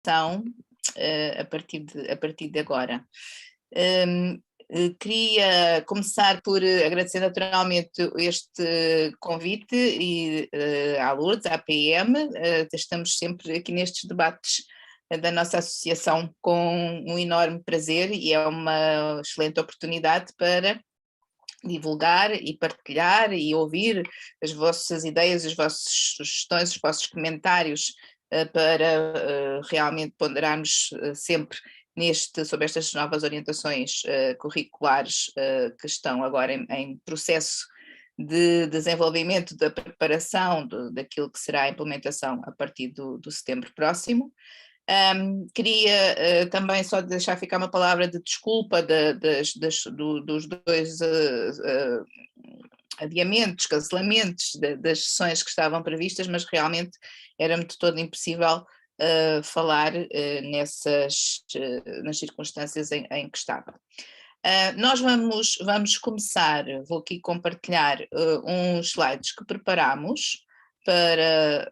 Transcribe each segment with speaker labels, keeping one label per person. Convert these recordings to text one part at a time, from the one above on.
Speaker 1: a partir de agora. Queria começar por agradecer naturalmente este convite e à Lourdes, à PM, estamos sempre aqui nestes debates da nossa associação com um enorme prazer e é uma excelente oportunidade para divulgar e partilhar e ouvir as vossas ideias, as vossas sugestões, os vossos comentários para realmente ponderarmos sempre sobre estas novas orientações curriculares que estão agora em processo de desenvolvimento, da preparação daquilo que será a implementação a partir do setembro próximo. Queria também só deixar ficar uma palavra de desculpa dos dois adiamentos, cancelamentos das sessões que estavam previstas, mas realmente era-me de todo impossível falar nas circunstâncias em que estava. Nós vamos começar, vou aqui compartilhar uns slides que preparamos para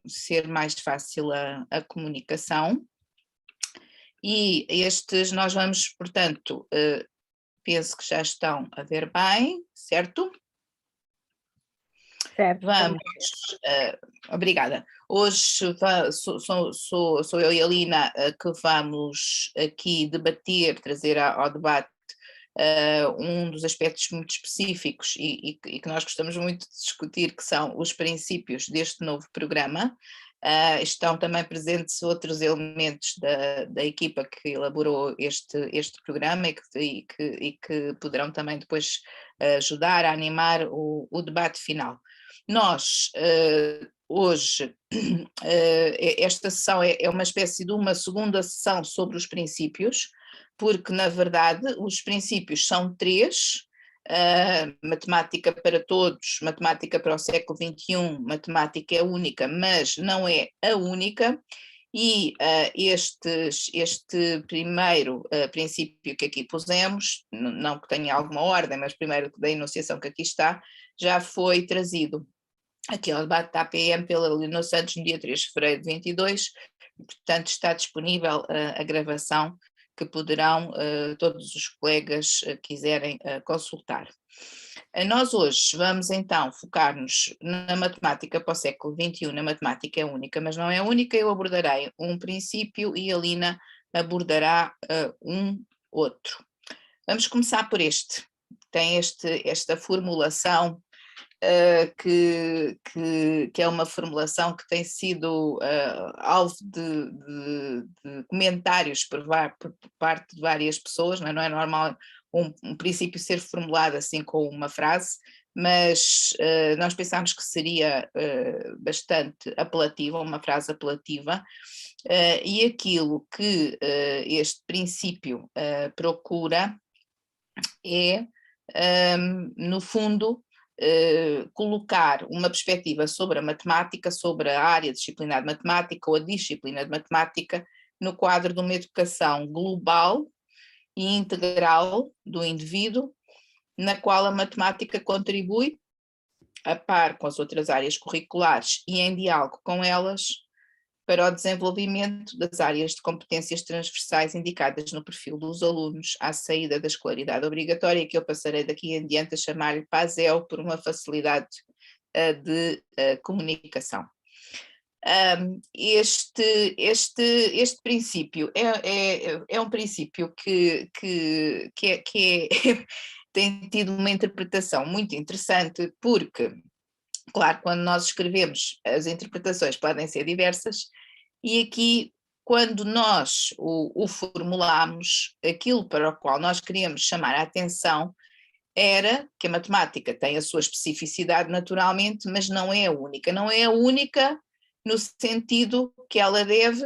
Speaker 1: ser mais fácil a comunicação, e estes nós vamos, portanto, penso que já estão a ver bem, certo?
Speaker 2: Certo.
Speaker 1: Vamos, obrigada. Hoje sou eu e a Lina que vamos aqui debater, trazer ao debate um dos aspectos muito específicos e que nós gostamos muito de discutir, que são os princípios deste novo programa. Estão também presentes outros elementos da equipa que elaborou este programa e que poderão também depois ajudar a animar o debate final. Nós, hoje, esta sessão é uma espécie de uma segunda sessão sobre os princípios, porque, na verdade, os princípios são 3, matemática para todos, matemática para o século XXI, matemática é única, mas não é a única, e este primeiro princípio que aqui pusemos, não que tenha alguma ordem, mas primeiro da enunciação que aqui está, já foi trazido aqui ao debate da APM pela Leonor Santos no dia 3 de fevereiro de 22, portanto está disponível a gravação que poderão todos os colegas quiserem consultar. Nós hoje vamos então focar-nos na matemática para o século XXI, na matemática é única, mas não é única, eu abordarei um princípio e a Lina abordará um outro. Vamos começar por este, tem esta formulação que é uma formulação que tem sido alvo de comentários por parte de várias pessoas, não é normal um princípio ser formulado assim com uma frase, mas nós pensámos que seria bastante apelativa, uma frase apelativa, e aquilo que este princípio procura é, no fundo, colocar uma perspectiva sobre a matemática, sobre a área disciplinar de matemática ou a disciplina de matemática no quadro de uma educação global e integral do indivíduo, na qual a matemática contribui, a par com as outras áreas curriculares e em diálogo com elas, para o desenvolvimento das áreas de competências transversais indicadas no perfil dos alunos à saída da escolaridade obrigatória, que eu passarei daqui em diante a chamar-lhe PASEL, por uma facilidade de comunicação. Este princípio é um princípio que tem tido uma interpretação muito interessante, porque, claro, quando nós escrevemos, as interpretações podem ser diversas, e aqui, quando nós o formulamos, aquilo para o qual nós queríamos chamar a atenção era que a matemática tem a sua especificidade naturalmente, mas não é a única. Não é a única no sentido que ela deve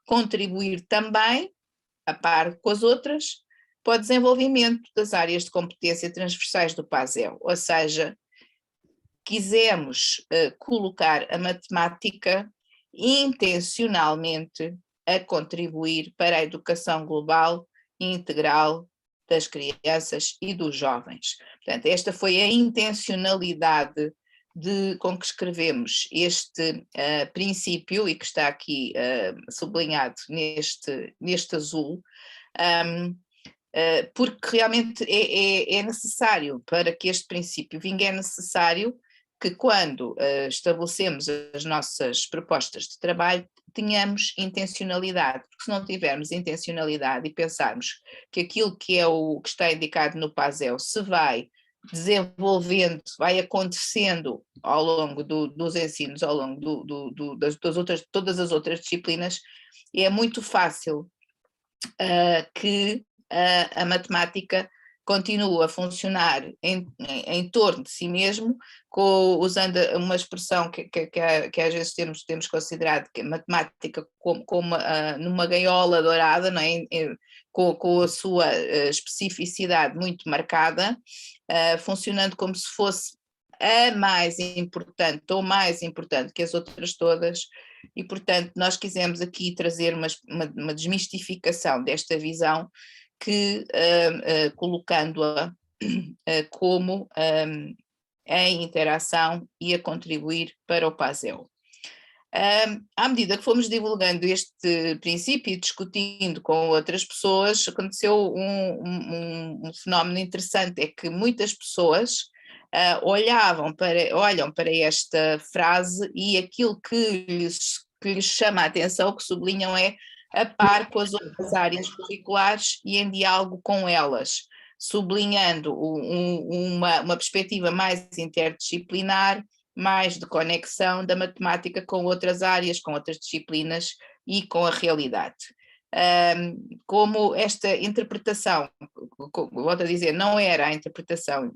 Speaker 1: contribuir também, a par com as outras, para o desenvolvimento das áreas de competência transversais do PASEL, ou seja, quisemos colocar a matemática intencionalmente a contribuir para a educação global e integral das crianças e dos jovens. Portanto, esta foi a intencionalidade com que escrevemos este princípio, e que está aqui sublinhado neste azul, porque realmente é necessário, para que este princípio vingue, é necessário que quando estabelecemos as nossas propostas de trabalho tenhamos intencionalidade, porque se não tivermos intencionalidade e pensarmos que aquilo que é o que está indicado no PASEL se vai desenvolvendo, vai acontecendo ao longo dos ensinos, ao longo todas as outras disciplinas, é muito fácil que a matemática continua a funcionar em torno de si mesmo, usando uma expressão que às vezes temos considerado que a matemática como numa gaiola dourada, não é? Com a sua especificidade muito marcada, funcionando como se fosse a mais importante ou mais importante que as outras todas, e portanto nós quisemos aqui trazer uma desmistificação desta visão, que colocando-a como em interação e a contribuir para o PASEL. À medida que fomos divulgando este princípio e discutindo com outras pessoas, aconteceu um fenómeno interessante, é que muitas pessoas olham para esta frase, e aquilo que lhes chama a atenção, que sublinham, é a par com as outras áreas curriculares e em diálogo com elas, sublinhando uma perspectiva mais interdisciplinar, mais de conexão da matemática com outras áreas, com outras disciplinas e com a realidade. Como esta interpretação, volto a dizer, não era a interpretação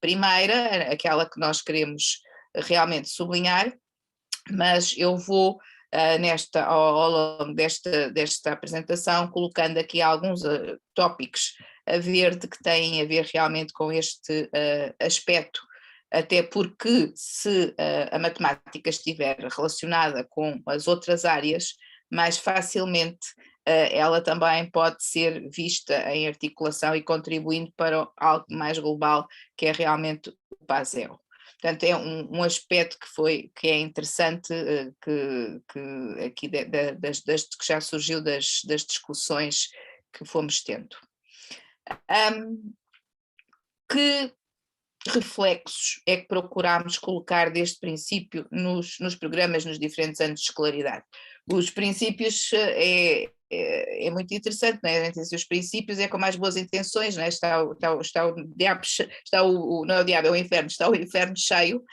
Speaker 1: primeira, aquela que nós queremos realmente sublinhar, mas eu vou ao longo desta apresentação colocando aqui alguns tópicos a verde que têm a ver realmente com este aspecto, até porque se a matemática estiver relacionada com as outras áreas, mais facilmente ela também pode ser vista em articulação e contribuindo para algo mais global, que é realmente o PASEL. Portanto, é um aspecto que é interessante, que aqui que já surgiu das discussões que fomos tendo. Que reflexos é que procurámos colocar deste princípio nos programas nos diferentes anos de escolaridade? Os princípios é muito interessante, não é? Os princípios é com mais boas intenções, não é? Está o diabo, não é o diabo, é o inferno, está o inferno cheio,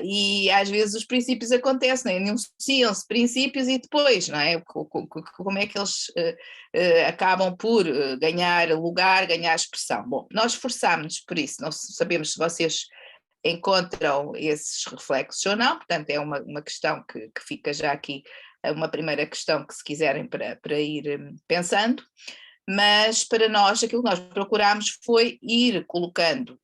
Speaker 1: e às vezes os princípios acontecem, não é? Enunciam-se princípios e depois, não é? Como é que eles acabam por ganhar lugar, ganhar expressão? Bom, nós esforçámos-nos por isso, não sabemos se vocês encontram esses reflexos ou não, portanto é uma questão que fica já aqui, uma primeira questão que se quiserem para ir pensando, mas para nós aquilo que nós procurámos foi ir colocando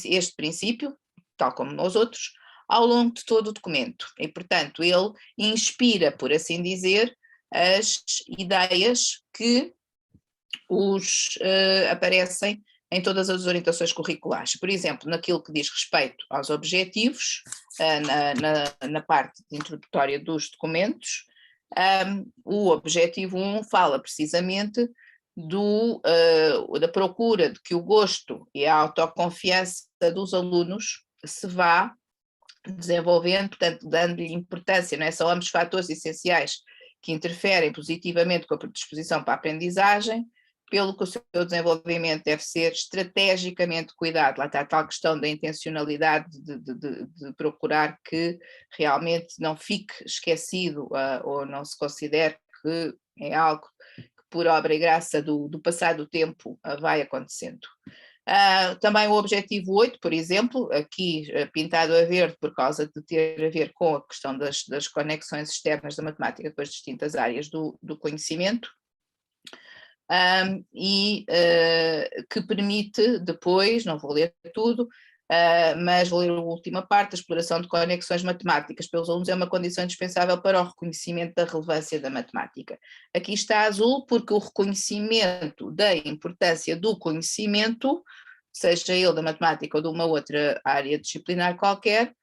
Speaker 1: este princípio, tal como nos outros, ao longo de todo o documento, e portanto ele inspira, por assim dizer, as ideias que aparecem em todas as orientações curriculares. Por exemplo, naquilo que diz respeito aos objetivos, na parte introdutória dos documentos, o objetivo 1 fala precisamente da procura de que o gosto e a autoconfiança dos alunos se vá desenvolvendo, portanto, dando-lhe importância, não é? São ambos fatores essenciais que interferem positivamente com a predisposição para a aprendizagem, pelo que o seu desenvolvimento deve ser estrategicamente cuidado. Lá está a tal questão da intencionalidade de procurar que realmente não fique esquecido ou não se considere que é algo que, por obra e graça do passar do tempo, vai acontecendo. Também o objetivo 8, por exemplo, aqui pintado a verde por causa de ter a ver com a questão das conexões externas da matemática com as distintas áreas do conhecimento, que permite depois, não vou ler tudo, mas vou ler a última parte: a exploração de conexões matemáticas pelos alunos é uma condição indispensável para o reconhecimento da relevância da matemática. Aqui está azul porque o reconhecimento da importância do conhecimento, seja ele da matemática ou de uma outra área disciplinar qualquer,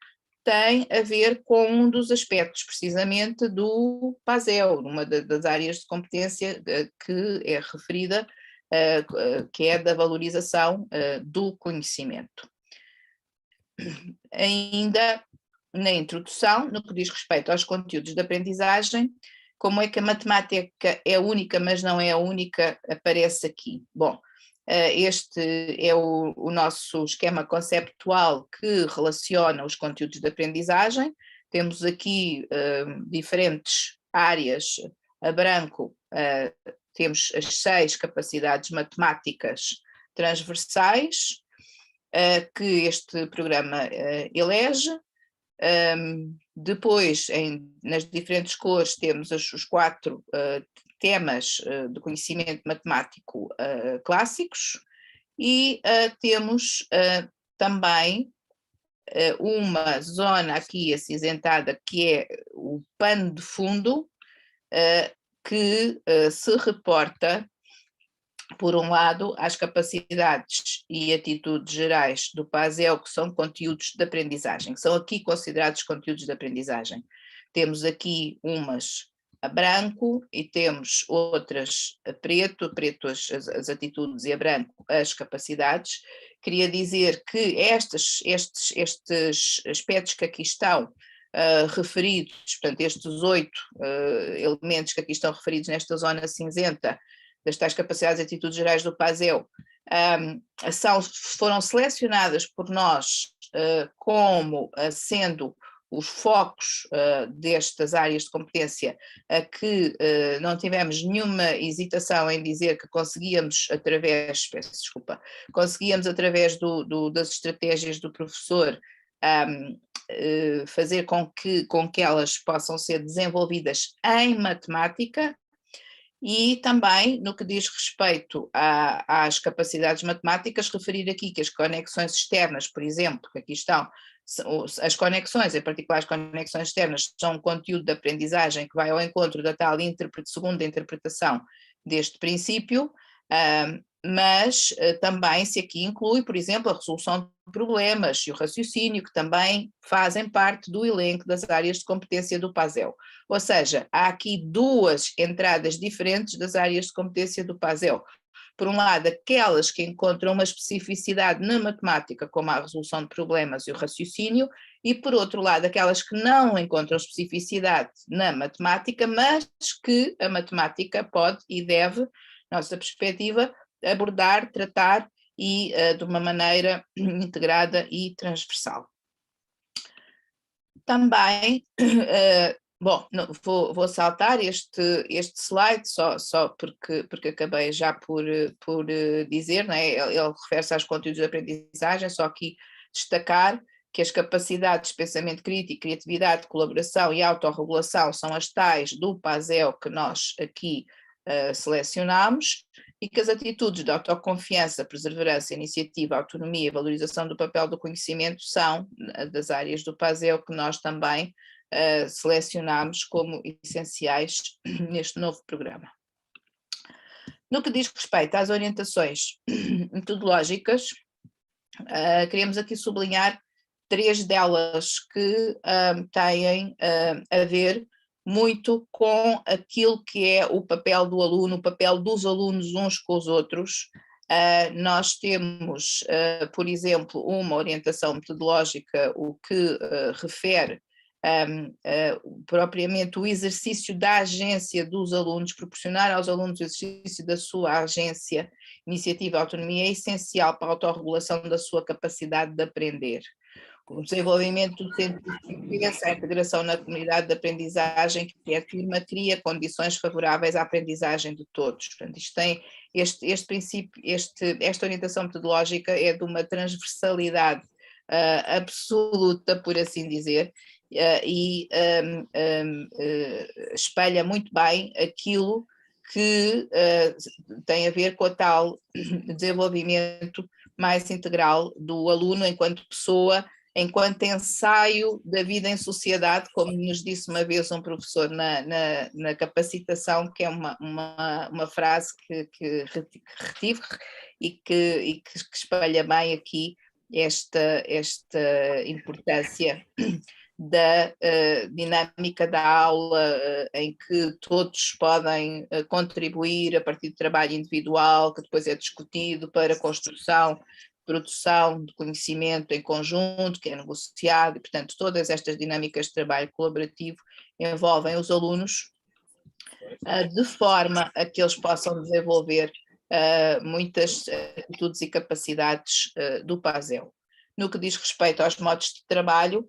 Speaker 1: tem a ver com um dos aspectos, precisamente, do PASEO, uma das áreas de competência que é referida, que é da valorização do conhecimento. Ainda na introdução, no que diz respeito aos conteúdos de aprendizagem, como é que a matemática é única, mas não é a única, aparece aqui. Bom, este é o nosso esquema conceptual que relaciona os conteúdos de aprendizagem. Temos aqui diferentes áreas. A branco, temos as 6 capacidades matemáticas transversais que este programa elege. Depois, nas diferentes cores, temos os 4 temas de conhecimento matemático clássicos e temos também uma zona aqui acinzentada que é o pano de fundo, que se reporta, por um lado, às capacidades e atitudes gerais do PASEO, que são conteúdos de aprendizagem, que são aqui considerados conteúdos de aprendizagem. Temos aqui umas a branco e temos outras a preto as atitudes e a branco as capacidades. Queria dizer que estes aspectos que aqui estão referidos, portanto estes 8 elementos que aqui estão referidos nesta zona cinzenta, das tais capacidades e atitudes gerais do PASEO, foram selecionadas por nós como sendo os focos destas áreas de competência, a que não tivemos nenhuma hesitação em dizer que conseguíamos através das estratégias do professor fazer com que elas possam ser desenvolvidas em matemática. E também, no que diz respeito às capacidades matemáticas, referir aqui que as conexões externas, por exemplo, que aqui estão, as conexões, em particular as conexões externas, são um conteúdo de aprendizagem que vai ao encontro da tal segunda interpretação deste princípio, mas também se aqui inclui, por exemplo, a resolução de problemas e o raciocínio, que também fazem parte do elenco das áreas de competência do PASEO. Ou seja, há aqui 2 entradas diferentes das áreas de competência do PASEO. Por um lado, aquelas que encontram uma especificidade na matemática, como a resolução de problemas e o raciocínio, e por outro lado, aquelas que não encontram especificidade na matemática, mas que a matemática pode e deve, nossa perspectiva, abordar, tratar e de uma maneira integrada e transversal. Também, bom, vou saltar este slide só porque acabei já por dizer, não é? Ele refere-se aos conteúdos de aprendizagem, só aqui destacar que as capacidades de pensamento crítico, criatividade, colaboração e autorregulação são as tais do PASEO que nós aqui selecionamos, e que as atitudes de autoconfiança, perseverança, iniciativa, autonomia e valorização do papel do conhecimento são das áreas do PASEO que nós também selecionamos como essenciais neste novo programa. No que diz respeito às orientações metodológicas, queremos aqui sublinhar 3 delas que têm a ver muito com aquilo que é o papel do aluno, o papel dos alunos uns com os outros. Nós temos, por exemplo, uma orientação metodológica, o que refere propriamente o exercício da agência dos alunos, proporcionar aos alunos o exercício da sua agência, iniciativa e autonomia é essencial para a autorregulação da sua capacidade de aprender. O desenvolvimento do centro de experiência, a integração na comunidade de aprendizagem que afirma, cria condições favoráveis à aprendizagem de todos. Portanto, isto tem este princípio, esta orientação metodológica é de uma transversalidade absoluta, por assim dizer, e espelha muito bem aquilo que tem a ver com a tal desenvolvimento mais integral do aluno enquanto pessoa, enquanto ensaio da vida em sociedade, como nos disse uma vez um professor na capacitação, que é uma frase que retive e que espelha bem aqui esta importância da dinâmica da aula, em que todos podem contribuir a partir de trabalho individual, que depois é discutido para construção, produção de conhecimento em conjunto, que é negociado, e portanto todas estas dinâmicas de trabalho colaborativo envolvem os alunos de forma a que eles possam desenvolver muitas atitudes e capacidades do PASEL. No que diz respeito aos modos de trabalho,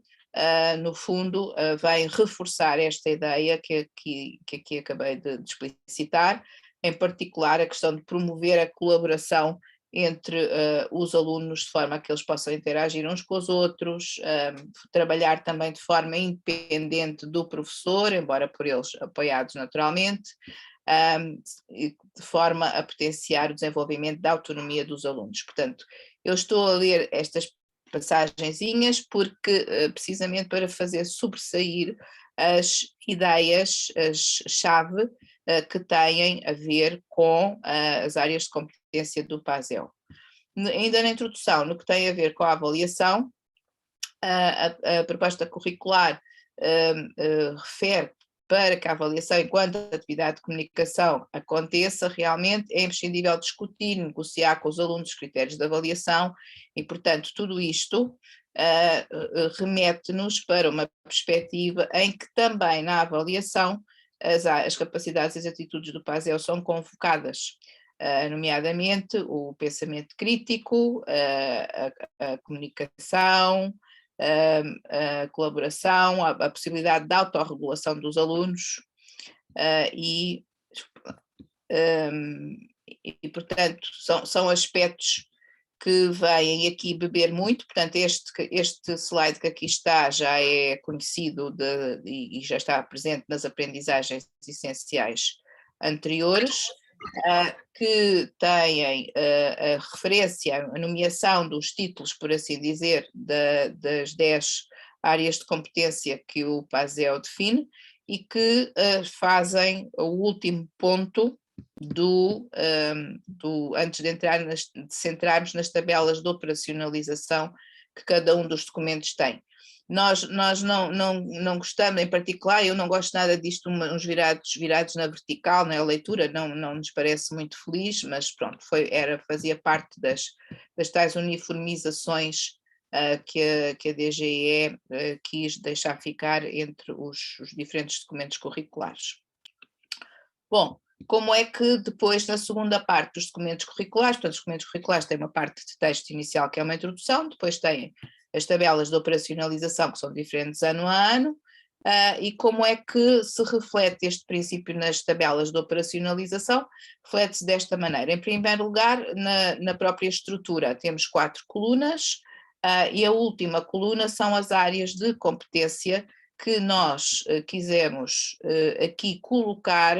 Speaker 1: no fundo, vem reforçar esta ideia que aqui acabei de explicitar, em particular a questão de promover a colaboração entre os alunos de forma a que eles possam interagir uns com os outros, trabalhar também de forma independente do professor, embora por eles apoiados naturalmente, de forma a potenciar o desenvolvimento da autonomia dos alunos. Portanto, eu estou a ler estas passagenzinhas porque precisamente para fazer sobressair as ideias-chave que têm a ver com as áreas de competência do PASEL. Ainda na introdução, no que tem a ver com a avaliação, a proposta curricular refere para que a avaliação enquanto atividade de comunicação aconteça, realmente é imprescindível discutir, negociar com os alunos os critérios de avaliação e, portanto, tudo isto remete-nos para uma perspectiva em que também na avaliação as capacidades e as atitudes do PASEL são convocadas, nomeadamente o pensamento crítico, a comunicação, a colaboração, a possibilidade de autorregulação dos alunos e, portanto, são aspectos que vêm aqui beber muito. Portanto, este slide que aqui está já é conhecido e já está presente nas aprendizagens essenciais anteriores, que têm a referência, a nomeação dos títulos, por assim dizer, das 10 áreas de competência que o PASEL define e que fazem o último ponto antes de centrarmos nas tabelas de operacionalização que cada um dos documentos tem. Nós não gostamos, em particular, eu não gosto nada disto, uns virados na vertical, na leitura, não nos parece muito feliz, mas pronto, fazia parte das tais uniformizações que a DGE quis deixar ficar entre os diferentes documentos curriculares. Bom, como é que depois, na segunda parte dos documentos curriculares, portanto, os documentos curriculares têm uma parte de texto inicial que é uma introdução, depois têm as tabelas de operacionalização que são diferentes ano a ano, e como é que se reflete este princípio nas tabelas de operacionalização? Reflete-se desta maneira. Em primeiro lugar, na própria estrutura, temos 4 colunas, e a última coluna são as áreas de competência que nós quisemos aqui colocar,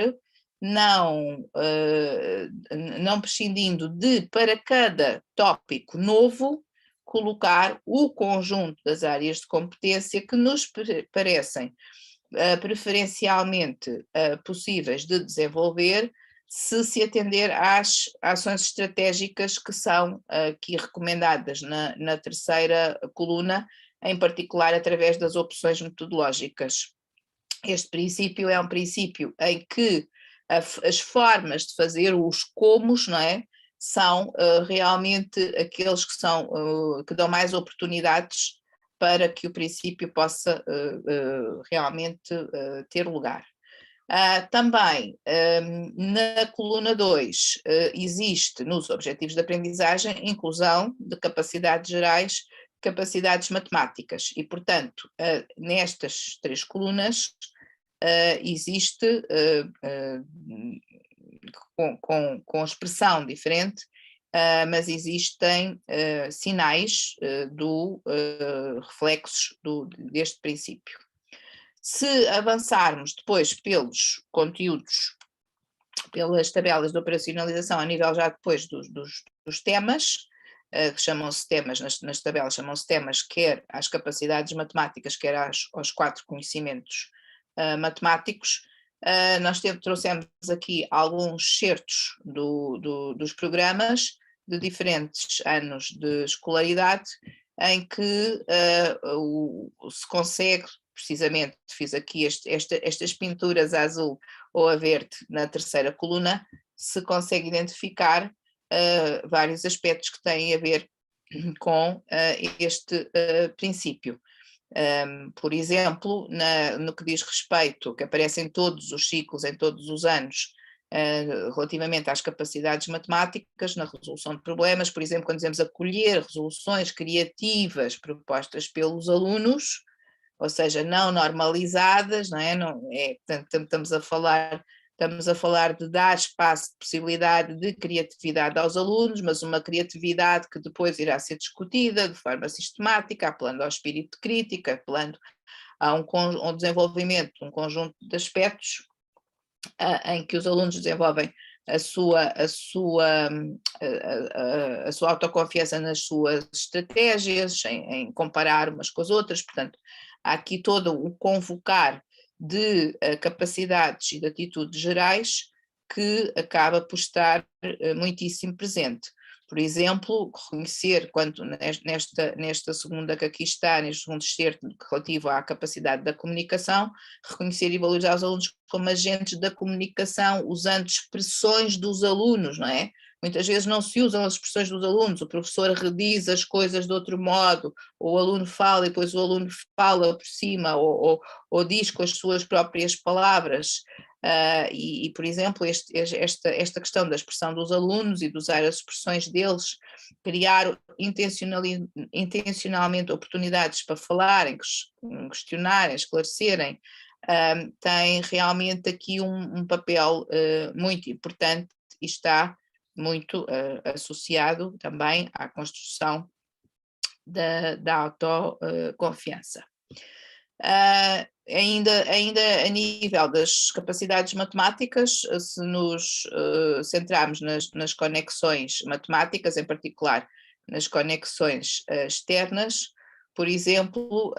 Speaker 1: não prescindindo de, para cada tópico novo, colocar o conjunto das áreas de competência que nos parecem preferencialmente possíveis de desenvolver, se atender às ações estratégicas que são aqui recomendadas na terceira coluna, em particular através das opções metodológicas. Este princípio é um princípio em que as formas de fazer os comos, não é? São realmente aqueles que dão mais oportunidades para que o princípio possa realmente ter lugar. Também na coluna 2 existe nos objetivos de aprendizagem inclusão de capacidades gerais, capacidades matemáticas e, portanto, nestas 3 colunas existe com expressão diferente, mas existem sinais do reflexos deste princípio. Se avançarmos depois pelos conteúdos, pelas tabelas de operacionalização a nível já depois dos temas, que chamam-se temas, nas tabelas chamam-se temas, quer às capacidades matemáticas, quer aos 4 conhecimentos matemáticos, nós trouxemos aqui alguns excertos dos programas de diferentes anos de escolaridade, em que se consegue, precisamente, fiz aqui estas pinturas a azul ou a verde na terceira coluna, se consegue identificar vários aspectos que têm a ver com este princípio. Por exemplo, no que diz respeito, que aparece em todos os ciclos, em todos os anos, relativamente às capacidades matemáticas, na resolução de problemas, por exemplo, quando dizemos acolher resoluções criativas propostas pelos alunos, ou seja, não normalizadas, não é? Portanto, estamos a falar de dar espaço de possibilidade de criatividade aos alunos, mas uma criatividade que depois irá ser discutida de forma sistemática, apelando ao espírito de crítica, apelando a um desenvolvimento de um conjunto de aspectos em que os alunos desenvolvem a sua autoconfiança nas suas estratégias, em comparar umas com as outras. Portanto, há aqui todo o convocar de capacidades e de atitudes gerais que acaba por estar muitíssimo presente. Por exemplo, reconhecer, quando nesta segunda que aqui está, neste segundo excerto relativo à capacidade da comunicação, reconhecer e valorizar os alunos como agentes da comunicação, usando expressões dos alunos, não é? Muitas vezes não se usam as expressões dos alunos, o professor rediz as coisas de outro modo, ou o aluno fala e depois o aluno fala por cima, ou diz com as suas próprias palavras. Por exemplo, esta questão da expressão dos alunos e de usar as expressões deles, criar intencionalmente oportunidades para falarem, questionarem, esclarecerem, tem realmente aqui um papel muito importante e está muito associado também à construção da autoconfiança. Ainda a nível das capacidades matemáticas, se nos centrarmos nas conexões matemáticas, em particular nas conexões externas, por exemplo,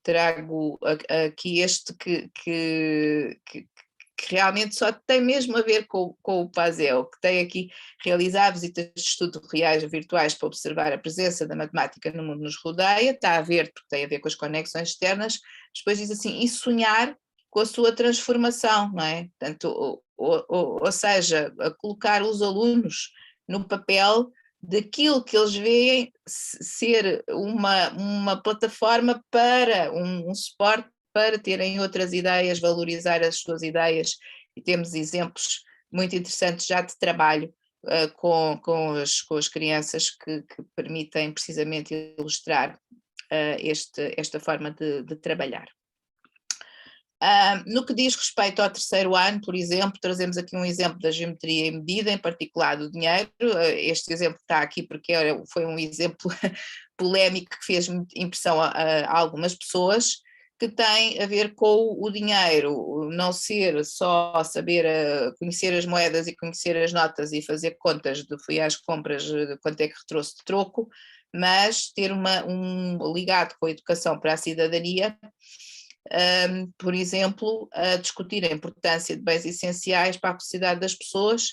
Speaker 1: trago aqui este que realmente só tem mesmo a ver com o PASEO, que tem aqui realizar visitas de estudo reais ou virtuais para observar a presença da matemática no mundo que nos rodeia, está a ver, porque tem a ver com as conexões externas, depois diz assim, e sonhar com a sua transformação, não é? Portanto, ou seja, a colocar os alunos no papel daquilo que eles veem ser uma plataforma para um suporte para terem outras ideias, valorizar as suas ideias, e temos exemplos muito interessantes já de trabalho com as crianças que permitem precisamente ilustrar esta forma de trabalhar. No que diz respeito ao terceiro ano, por exemplo, trazemos aqui um exemplo da geometria e medida, em particular do dinheiro. Este exemplo está aqui porque foi um exemplo polémico que fez impressão a algumas pessoas, que tem a ver com o dinheiro, não ser só saber conhecer as moedas e conhecer as notas e fazer contas de fui às compras, de quanto é que trouxe de troco, mas ter ligado com a educação para a cidadania, por exemplo, a discutir a importância de bens essenciais para a sociedade das pessoas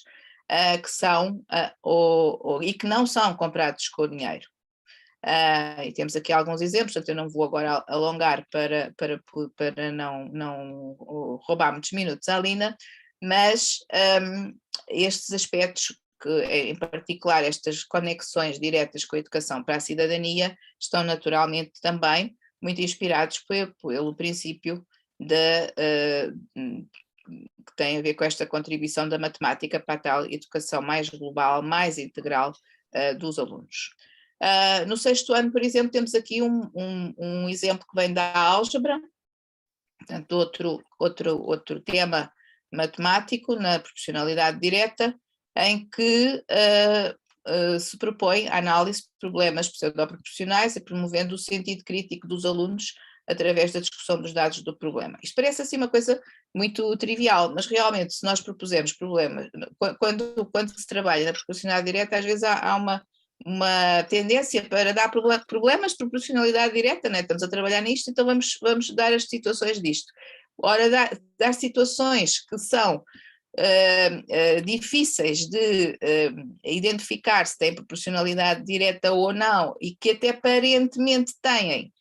Speaker 1: que são e que não são comprados com o dinheiro. E temos aqui alguns exemplos, portanto eu não vou agora alongar para não roubar muitos minutos à Lina, mas estes aspectos, em particular estas conexões diretas com a educação para a cidadania, estão naturalmente também muito inspirados pelo princípio que tem a ver com esta contribuição da matemática para a tal educação mais global, mais integral dos alunos. No sexto ano, por exemplo, temos aqui um exemplo que vem da álgebra, portanto outro tema matemático na proporcionalidade direta, em que se propõe a análise de problemas pseudoproporcionais e promovendo o sentido crítico dos alunos através da discussão dos dados do problema. Isto parece assim uma coisa muito trivial, mas realmente se nós propusemos problemas, quando se trabalha na proporcionalidade direta, às vezes há uma tendência para dar problemas de proporcionalidade direta, né? Estamos a trabalhar nisto, então vamos dar as situações disto. Ora, dar situações que são difíceis de identificar se têm proporcionalidade direta ou não, e que até aparentemente têm,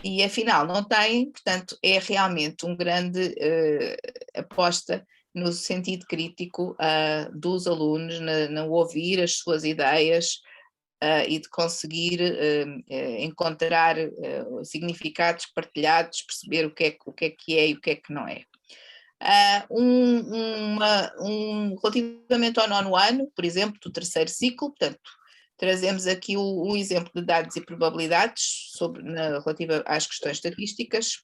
Speaker 1: e afinal não têm, portanto é realmente um grande aposta no sentido crítico dos alunos, no ouvir as suas ideias e de conseguir encontrar significados partilhados, perceber o que é que é e o que é que não é. Relativamente ao 9º ano, por exemplo, do 3º ciclo, portanto, trazemos aqui o exemplo de dados e probabilidades relativa às questões estatísticas,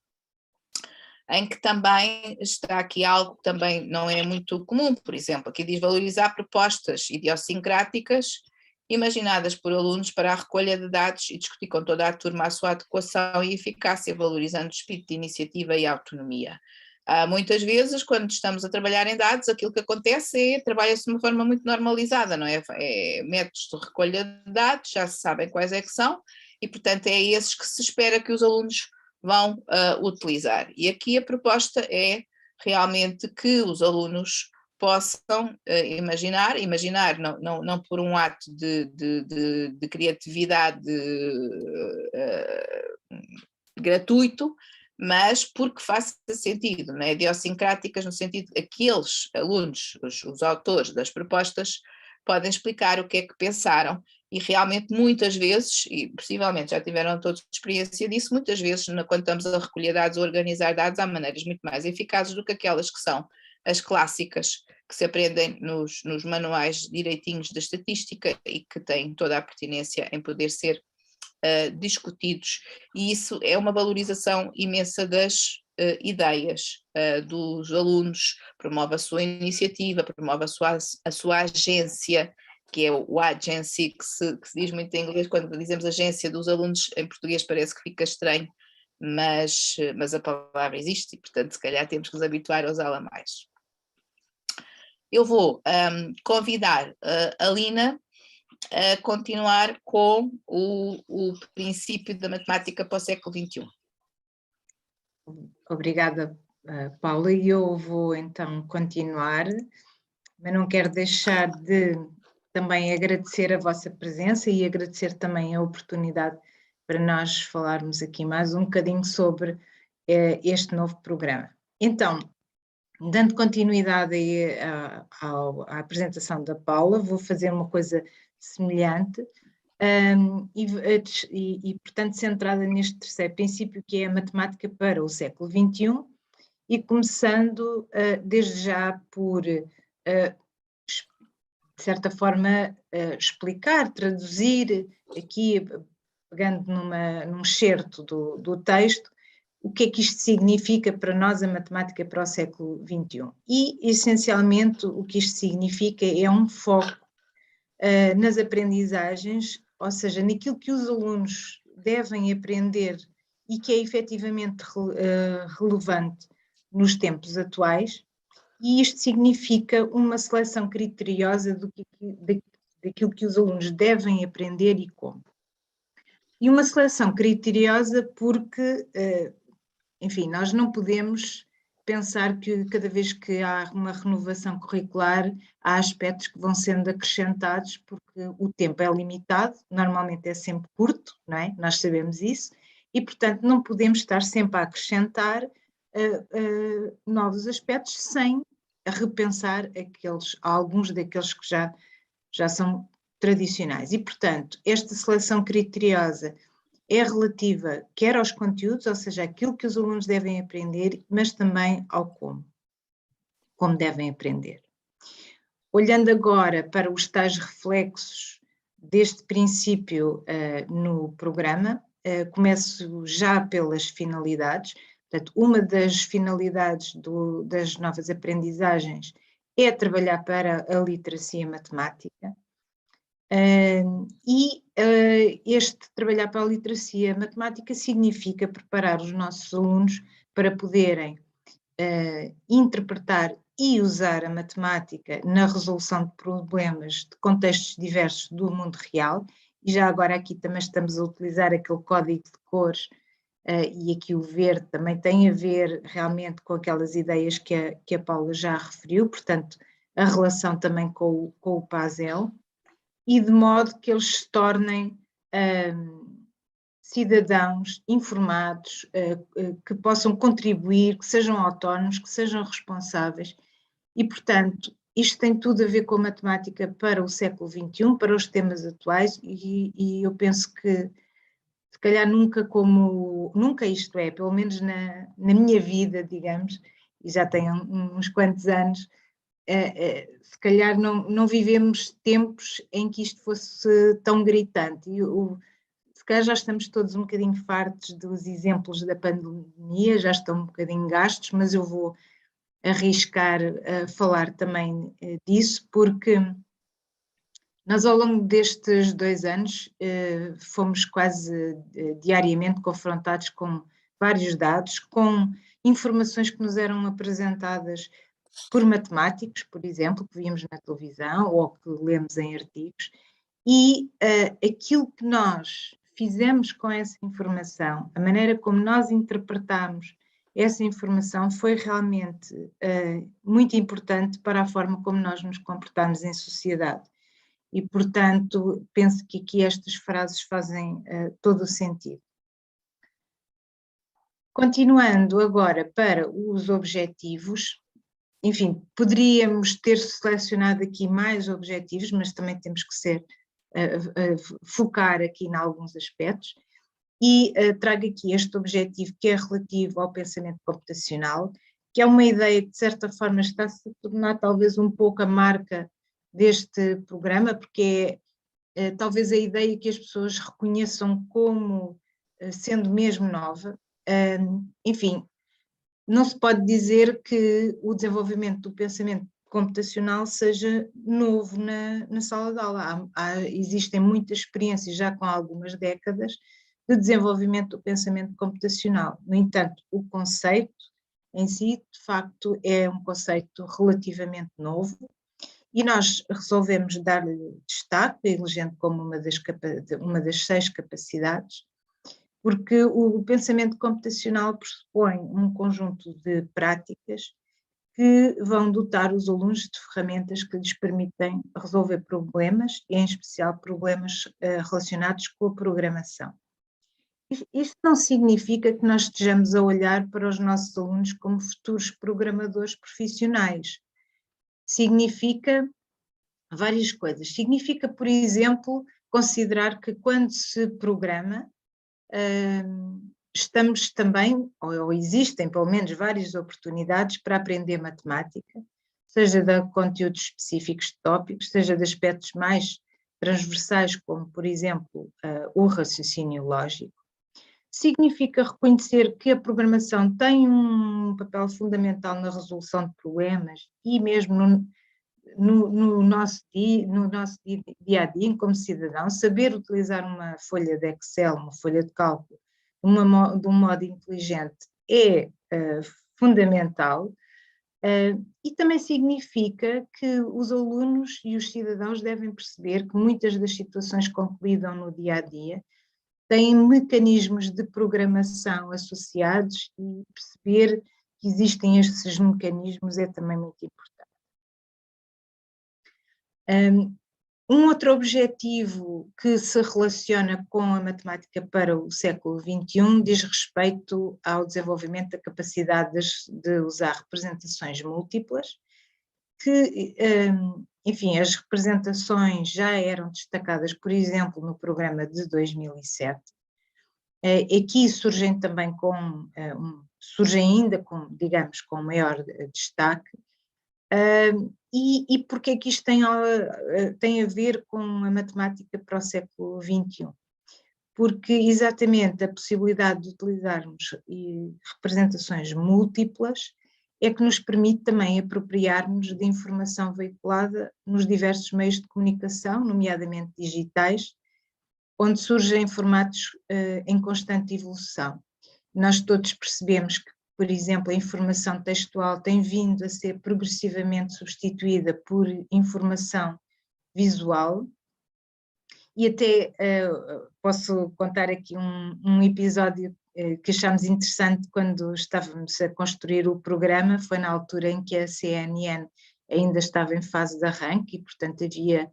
Speaker 1: em que também está aqui algo que também não é muito comum, por exemplo, aqui diz valorizar propostas idiosincráticas imaginadas por alunos para a recolha de dados e discutir com toda a turma a sua adequação e eficácia, valorizando o espírito de iniciativa e autonomia. Muitas vezes, quando estamos a trabalhar em dados, aquilo que acontece é trabalha-se de uma forma muito normalizada, não é? Métodos de recolha de dados, já se sabem quais é que são, e portanto é esses que se espera que os alunos vão utilizar. E aqui a proposta é realmente que os alunos possam imaginar não por um ato de criatividade gratuito, mas porque faça sentido, não é? Idiosincráticas no sentido de aqueles alunos, os autores das propostas, podem explicar o que é que pensaram e realmente muitas vezes, e possivelmente já tiveram todos experiência disso, muitas vezes quando estamos a recolher dados ou organizar dados há maneiras muito mais eficazes do que aquelas que são as clássicas que se aprendem nos manuais direitinhos da estatística e que têm toda a pertinência em poder ser discutidos, e isso é uma valorização imensa das ideias dos alunos, promove a sua iniciativa, promove a sua agência, que é o agency, que se diz muito em inglês, quando dizemos agência dos alunos, em português parece que fica estranho, mas a palavra existe e, portanto, se calhar temos que nos habituar a usá-la mais. Eu vou convidar a Lina a continuar com o princípio da matemática para o século XXI.
Speaker 2: Obrigada, Paula, e eu vou então continuar, mas não quero deixar de também agradecer a vossa presença e agradecer também a oportunidade para nós falarmos aqui mais um bocadinho sobre este novo programa. Então, dando continuidade à apresentação da Paula, vou fazer uma coisa semelhante e, portanto, centrada neste terceiro princípio, que é a matemática para o século XXI, e começando desde já por, de certa forma, explicar, traduzir, aqui pegando num excerto do texto, o que é que isto significa para nós, a matemática para o século XXI. E, essencialmente, o que isto significa é um foco nas aprendizagens, ou seja, naquilo que os alunos devem aprender e que é efetivamente relevante nos tempos atuais, e isto significa uma seleção criteriosa daquilo que os alunos devem aprender e como. E uma seleção criteriosa porque, enfim, nós não podemos pensar que cada vez que há uma renovação curricular há aspectos que vão sendo acrescentados, porque o tempo é limitado, normalmente é sempre curto, não é? Nós sabemos isso, e portanto não podemos estar sempre a acrescentar novos aspectos sem repensar alguns daqueles que já são tradicionais. E portanto, esta seleção criteriosa é relativa quer aos conteúdos, ou seja, aquilo que os alunos devem aprender, mas também ao como devem aprender. Olhando agora para os tais reflexos deste princípio no programa, começo já pelas finalidades. Portanto, uma das finalidades das novas aprendizagens é trabalhar para a literacia matemática. Este trabalhar para a literacia matemática significa preparar os nossos alunos para poderem interpretar e usar a matemática na resolução de problemas de contextos diversos do mundo real, e já agora aqui também estamos a utilizar aquele código de cores e aqui o ver também tem a ver realmente com aquelas ideias que a Paula já referiu, portanto, a relação também com o PASEL, e de modo que eles se tornem cidadãos informados, que possam contribuir, que sejam autónomos, que sejam responsáveis, e, portanto, isto tem tudo a ver com a matemática para o século XXI, para os temas atuais, e eu penso que, se calhar nunca isto é, pelo menos na minha vida, digamos, e já tenho uns quantos anos, se calhar não vivemos tempos em que isto fosse tão gritante. Se calhar já estamos todos um bocadinho fartos dos exemplos da pandemia, já estão um bocadinho gastos, mas eu vou arriscar a falar também disso, porque nós, ao longo destes 2 anos, fomos quase diariamente confrontados com vários dados, com informações que nos eram apresentadas por matemáticos, por exemplo, que víamos na televisão ou que lemos em artigos, e aquilo que nós fizemos com essa informação, a maneira como nós interpretamos essa informação foi realmente muito importante para a forma como nós nos comportamos em sociedade. E, portanto, penso que aqui estas frases fazem todo o sentido. Continuando agora para os objetivos, enfim, poderíamos ter selecionado aqui mais objetivos, mas também temos que focar aqui em alguns aspectos, e trago aqui este objetivo que é relativo ao pensamento computacional, que é uma ideia que de certa forma está-se a tornar talvez um pouco a marca deste programa, porque é talvez a ideia que as pessoas reconheçam como sendo mesmo nova. Enfim, não se pode dizer que o desenvolvimento do pensamento computacional seja novo na sala de aula. Existem muitas experiências, já com algumas décadas, de desenvolvimento do pensamento computacional. No entanto, o conceito em si, de facto, é um conceito relativamente novo, e nós resolvemos dar-lhe destaque, elegendo como uma das 6 capacidades, porque o pensamento computacional pressupõe um conjunto de práticas que vão dotar os alunos de ferramentas que lhes permitem resolver problemas, e em especial problemas relacionados com a programação. Isto não significa que nós estejamos a olhar para os nossos alunos como futuros programadores profissionais. Significa várias coisas. Significa, por exemplo, considerar que quando se programa, estamos também, ou existem pelo menos várias oportunidades para aprender matemática, seja de conteúdos específicos de tópicos, seja de aspectos mais transversais, como, por exemplo, o raciocínio lógico. Significa reconhecer que a programação tem um papel fundamental na resolução de problemas e mesmo no nosso dia a dia, como cidadão, saber utilizar uma folha de Excel, uma folha de cálculo, de um modo inteligente é fundamental, e também significa que os alunos e os cidadãos devem perceber que muitas das situações com que lidam no dia a dia têm mecanismos de programação associados, e perceber que existem estes mecanismos é também muito importante. Um outro objetivo que se relaciona com a matemática para o século XXI diz respeito ao desenvolvimento da capacidade de usar representações múltiplas, que, enfim, as representações já eram destacadas, por exemplo, no programa de 2007. Aqui surgem também surgem ainda digamos, com maior destaque. E porque é que isto tem a ver com a matemática para o século XXI? Porque exatamente a possibilidade de utilizarmos representações múltiplas é que nos permite também apropriarmos de informação veiculada nos diversos meios de comunicação, nomeadamente digitais, onde surgem formatos em constante evolução. Nós todos percebemos que, por exemplo, a informação textual tem vindo a ser progressivamente substituída por informação visual, e até posso contar aqui um episódio que achámos interessante quando estávamos a construir o programa, foi na altura em que a CNN ainda estava em fase de arranque e, portanto, havia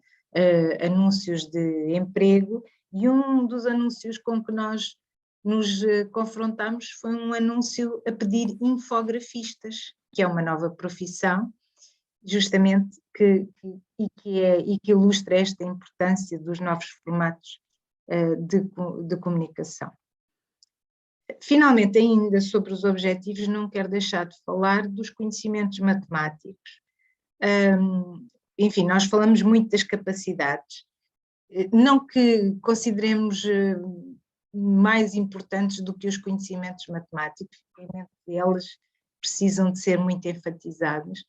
Speaker 2: anúncios de emprego, e um dos anúncios com que nós nos confrontamos foi um anúncio a pedir infografistas, que é uma nova profissão, justamente que ilustra esta importância dos novos formatos de comunicação. Finalmente, ainda sobre os objetivos, não quero deixar de falar dos conhecimentos matemáticos. Enfim, nós falamos muito das capacidades, não que consideremos mais importantes do que os conhecimentos matemáticos, obviamente elas precisam de ser muito enfatizados,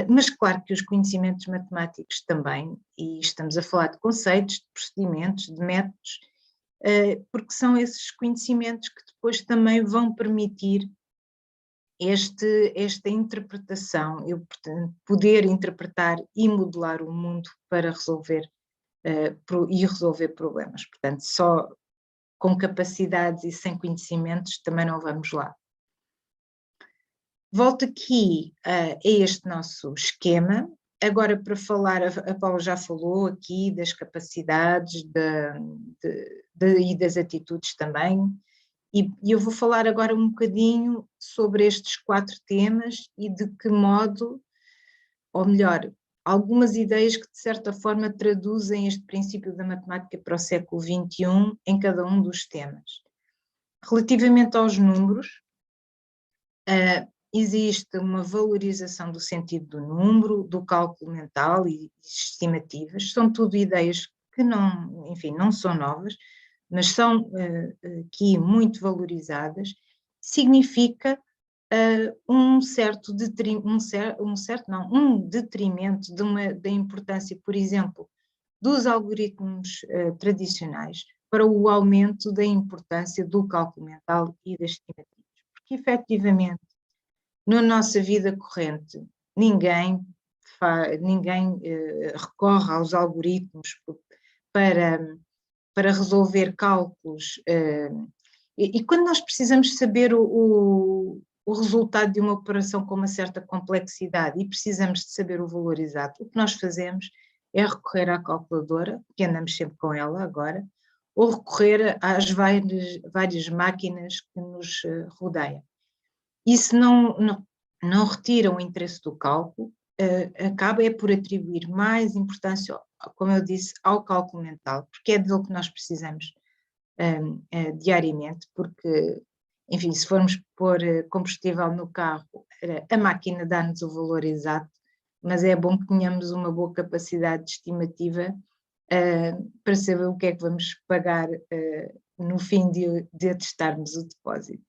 Speaker 2: mas claro que os conhecimentos matemáticos também, e estamos a falar de conceitos, de procedimentos, de métodos, porque são esses conhecimentos que depois também vão permitir esta interpretação, portanto, poder interpretar e modelar o mundo para resolver problemas. Portanto, só com capacidades e sem conhecimentos também não vamos lá. Volto aqui a este nosso esquema, agora para falar, a Paula já falou aqui das capacidades e das atitudes também, e eu vou falar agora um bocadinho sobre estes 4 temas e de que modo, ou melhor, algumas ideias que de certa forma traduzem este princípio da matemática para o século XXI em cada um dos temas. Relativamente aos números, existe uma valorização do sentido do número, do cálculo mental e estimativas, são tudo ideias que não, enfim, não são novas, mas são aqui muito valorizadas. Significa um detrimento da importância, por exemplo, dos algoritmos tradicionais para o aumento da importância do cálculo mental e das estimativas, porque efetivamente na nossa vida corrente ninguém recorre aos algoritmos para resolver cálculos, e quando nós precisamos saber o resultado de uma operação com uma certa complexidade e precisamos de saber o valor exato, o que nós fazemos é recorrer à calculadora, que andamos sempre com ela agora, ou recorrer às várias máquinas que nos rodeiam. Isso não retira o interesse do cálculo, acaba por atribuir mais importância, como eu disse, ao cálculo mental, porque é dele que nós precisamos diariamente, porque, enfim, se formos pôr combustível no carro, a máquina dá-nos o valor exato, mas é bom que tenhamos uma boa capacidade de estimativa para saber o que é que vamos pagar no fim de atestarmos o depósito.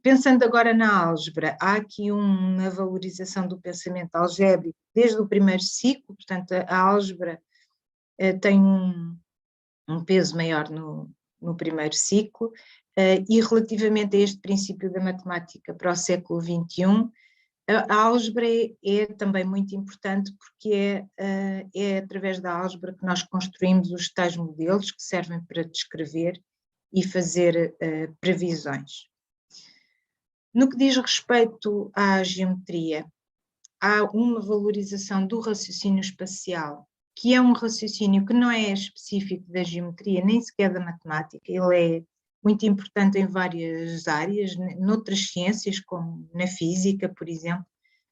Speaker 2: Pensando agora na álgebra, há aqui uma valorização do pensamento algébrico desde o primeiro ciclo, portanto a álgebra tem um peso maior no primeiro ciclo, e relativamente a este princípio da matemática para o século XXI, a álgebra é também muito importante porque é através da álgebra que nós construímos os tais modelos que servem para descrever e fazer previsões. No que diz respeito à geometria, há uma valorização do raciocínio espacial, que é um raciocínio que não é específico da geometria, nem sequer da matemática, ele é muito importante em várias áreas, noutras ciências, como na física, por exemplo,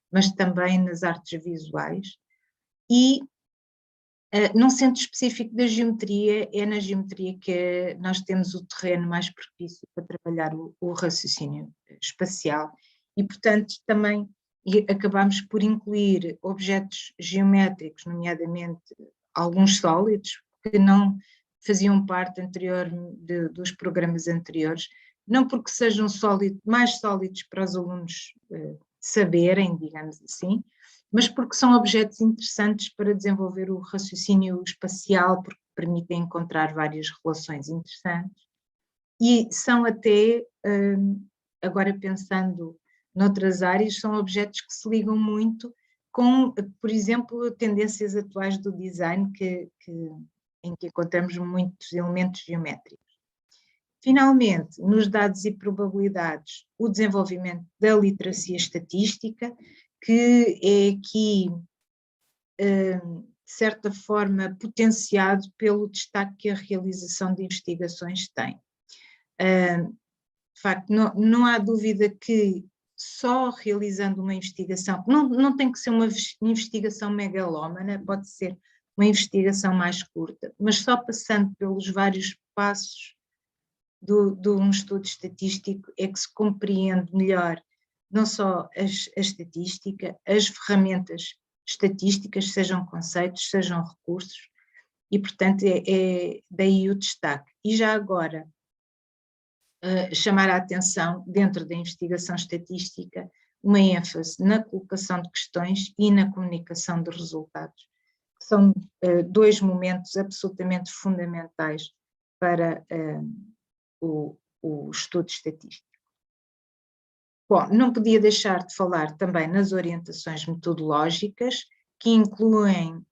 Speaker 2: mas também nas artes visuais, e não sendo específico da geometria, é na geometria que nós temos o terreno mais propício para trabalhar o raciocínio espacial e, portanto, também acabamos por incluir objetos geométricos, nomeadamente alguns sólidos, que não faziam parte dos programas anteriores, não porque sejam mais sólidos para os alunos saberem, digamos assim, mas porque são objetos interessantes para desenvolver o raciocínio espacial, porque permitem encontrar várias relações interessantes, e são até, agora pensando noutras áreas, são objetos que se ligam muito com, por exemplo, tendências atuais do design em que encontramos muitos elementos geométricos. Finalmente, nos dados e probabilidades, o desenvolvimento da literacia estatística, que é aqui, de certa forma, potenciado pelo destaque que a realização de investigações tem. De facto, não há dúvida que só realizando uma investigação, não tem que ser uma investigação megalómana, pode ser uma investigação mais curta, mas só passando pelos vários passos de um estudo estatístico é que se compreende melhor não só a estatística, as ferramentas estatísticas, sejam conceitos, sejam recursos, e portanto é daí o destaque. E já agora, chamar a atenção, dentro da investigação estatística, uma ênfase na colocação de questões e na comunicação de resultados, que são dois momentos absolutamente fundamentais para o estudo estatístico. Bom, não podia deixar de falar também nas orientações metodológicas, que incluem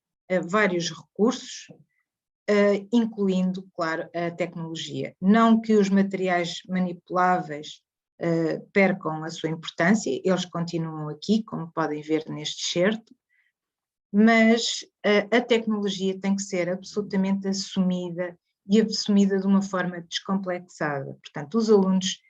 Speaker 2: vários recursos, incluindo, claro, a tecnologia. Não que os materiais manipuláveis percam a sua importância, eles continuam aqui, como podem ver neste excerto, mas a tecnologia tem que ser absolutamente assumida e assumida de uma forma descomplexada. Portanto, os alunos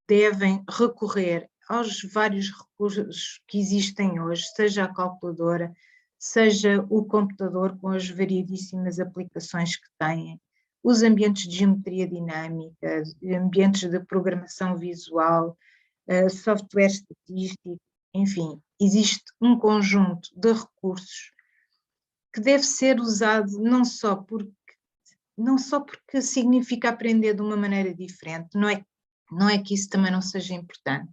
Speaker 2: devem recorrer aos vários recursos que existem hoje, seja a calculadora, seja o computador com as variedíssimas aplicações que têm, os ambientes de geometria dinâmica, ambientes de programação visual, software estatístico, enfim, existe um conjunto de recursos que deve ser usado não só porque significa aprender de uma maneira diferente, não é que isso também não seja importante,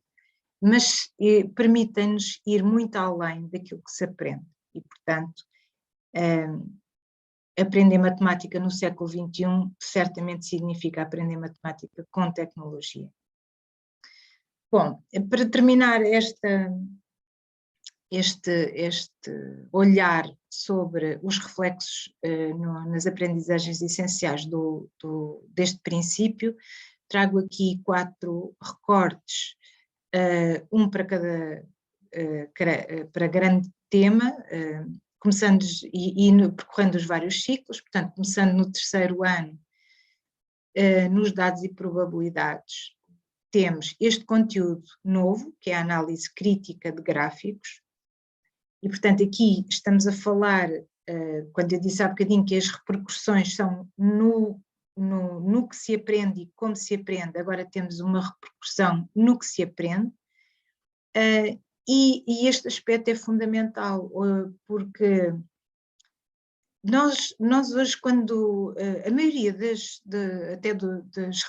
Speaker 2: mas permitem-nos ir muito além daquilo que se aprende. E, portanto, aprender matemática no século XXI certamente significa aprender matemática com tecnologia. Bom, para terminar este olhar sobre os reflexos nas aprendizagens essenciais deste princípio, trago aqui 4 recortes, um para para grande tema, começando e percorrendo os vários ciclos, portanto, começando no 3º ano, nos dados e probabilidades, temos este conteúdo novo, que é a análise crítica de gráficos, e portanto aqui estamos a falar, quando eu disse há bocadinho que as repercussões são no que se aprende e como se aprende, agora temos uma repercussão no que se aprende, e este aspecto é fundamental, porque nós hoje, quando a maioria das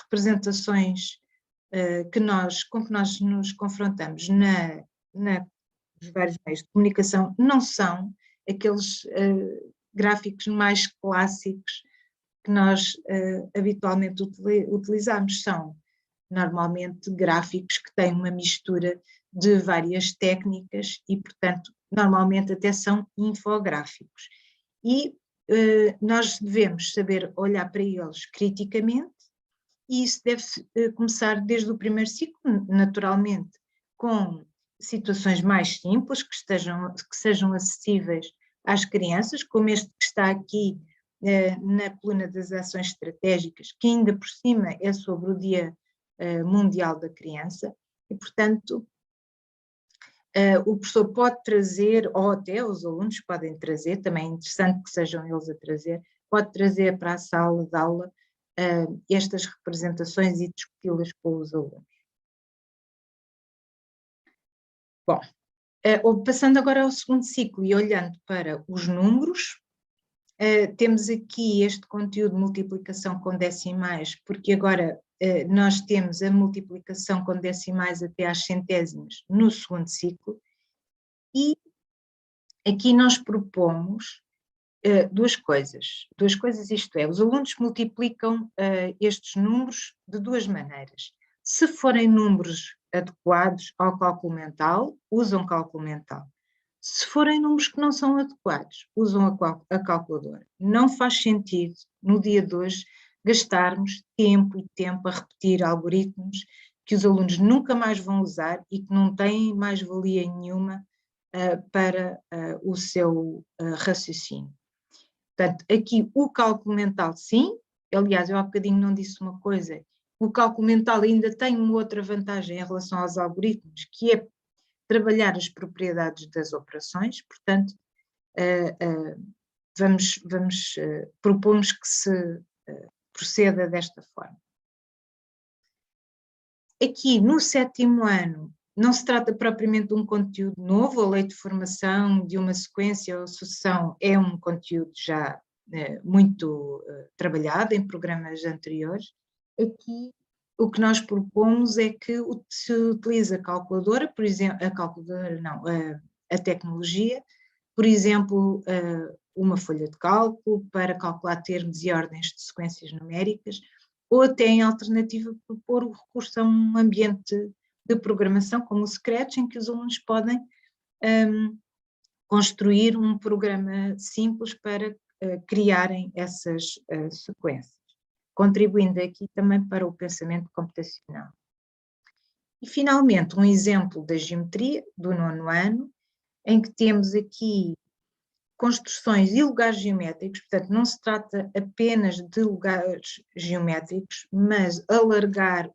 Speaker 2: representações com que nós nos confrontamos nos vários meios de comunicação não são aqueles gráficos mais clássicos que nós habitualmente utilizamos, são normalmente gráficos que têm uma mistura de várias técnicas e, portanto, normalmente até são infográficos. E nós devemos saber olhar para eles criticamente, e isso deve começar desde o primeiro ciclo, naturalmente, com situações mais simples, que sejam acessíveis às crianças, como este que está aqui na coluna das ações estratégicas, que ainda por cima é sobre o Dia Mundial da Criança, e, portanto, o professor pode trazer, ou até os alunos podem trazer, também é interessante que sejam eles a trazer, pode trazer para a sala de aula estas representações e discuti-las com os alunos. Bom, passando agora ao 2º ciclo e olhando para os números, temos aqui este conteúdo de multiplicação com decimais, porque agora nós temos a multiplicação com decimais até às centésimas no 2º ciclo, e aqui nós propomos duas coisas, isto é, os alunos multiplicam estes números de 2 maneiras. Se forem números adequados ao cálculo mental, usam cálculo mental. Se forem números que não são adequados, usam a calculadora. Não faz sentido, no dia de hoje, gastarmos tempo e tempo a repetir algoritmos que os alunos nunca mais vão usar e que não têm mais-valia nenhuma para o seu raciocínio. Portanto, aqui o cálculo mental, sim. Aliás, eu há bocadinho não disse uma coisa. O cálculo mental ainda tem uma outra vantagem em relação aos algoritmos, que é trabalhar as propriedades das operações. Portanto, propomos que se proceda desta forma. Aqui, no 7º ano, não se trata propriamente de um conteúdo novo, a lei de formação de uma sequência ou sucessão é um conteúdo já muito trabalhado em programas anteriores. Aqui, o que nós propomos é que se utilize a calculadora, por exemplo, a tecnologia, por exemplo, uma folha de cálculo para calcular termos e ordens de sequências numéricas, ou até em alternativa propor o recurso a um ambiente de programação como o Scratch, em que os alunos podem construir um programa simples para criarem essas sequências, contribuindo aqui também para o pensamento computacional. E finalmente um exemplo da geometria do 9º ano, em que temos aqui construções e lugares geométricos, portanto não se trata apenas de lugares geométricos, mas alargar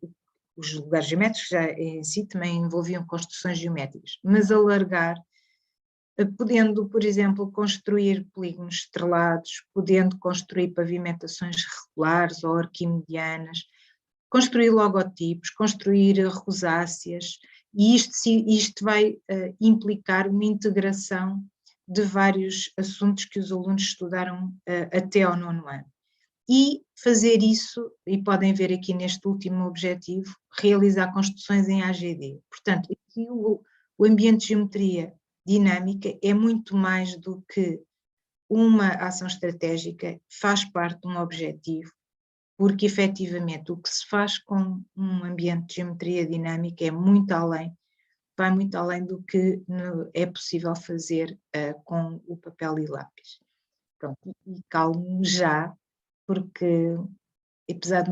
Speaker 2: os lugares geométricos já em si também envolviam construções geométricas, mas alargar, podendo, por exemplo, construir polígonos estrelados, podendo construir pavimentações regulares ou arquimedianas, construir logotipos, construir rosáceas, e isto vai implicar uma integração de vários assuntos que os alunos estudaram até ao 9º ano. E fazer isso, e podem ver aqui neste último objetivo, realizar construções em AGD. Portanto, aqui o ambiente de geometria dinâmica é muito mais do que uma ação estratégica, faz parte de um objetivo, porque efetivamente o que se faz com um ambiente de geometria dinâmica é muito além, vai muito além do que é possível fazer com o papel e lápis. Pronto, e calmo-me já, porque apesar de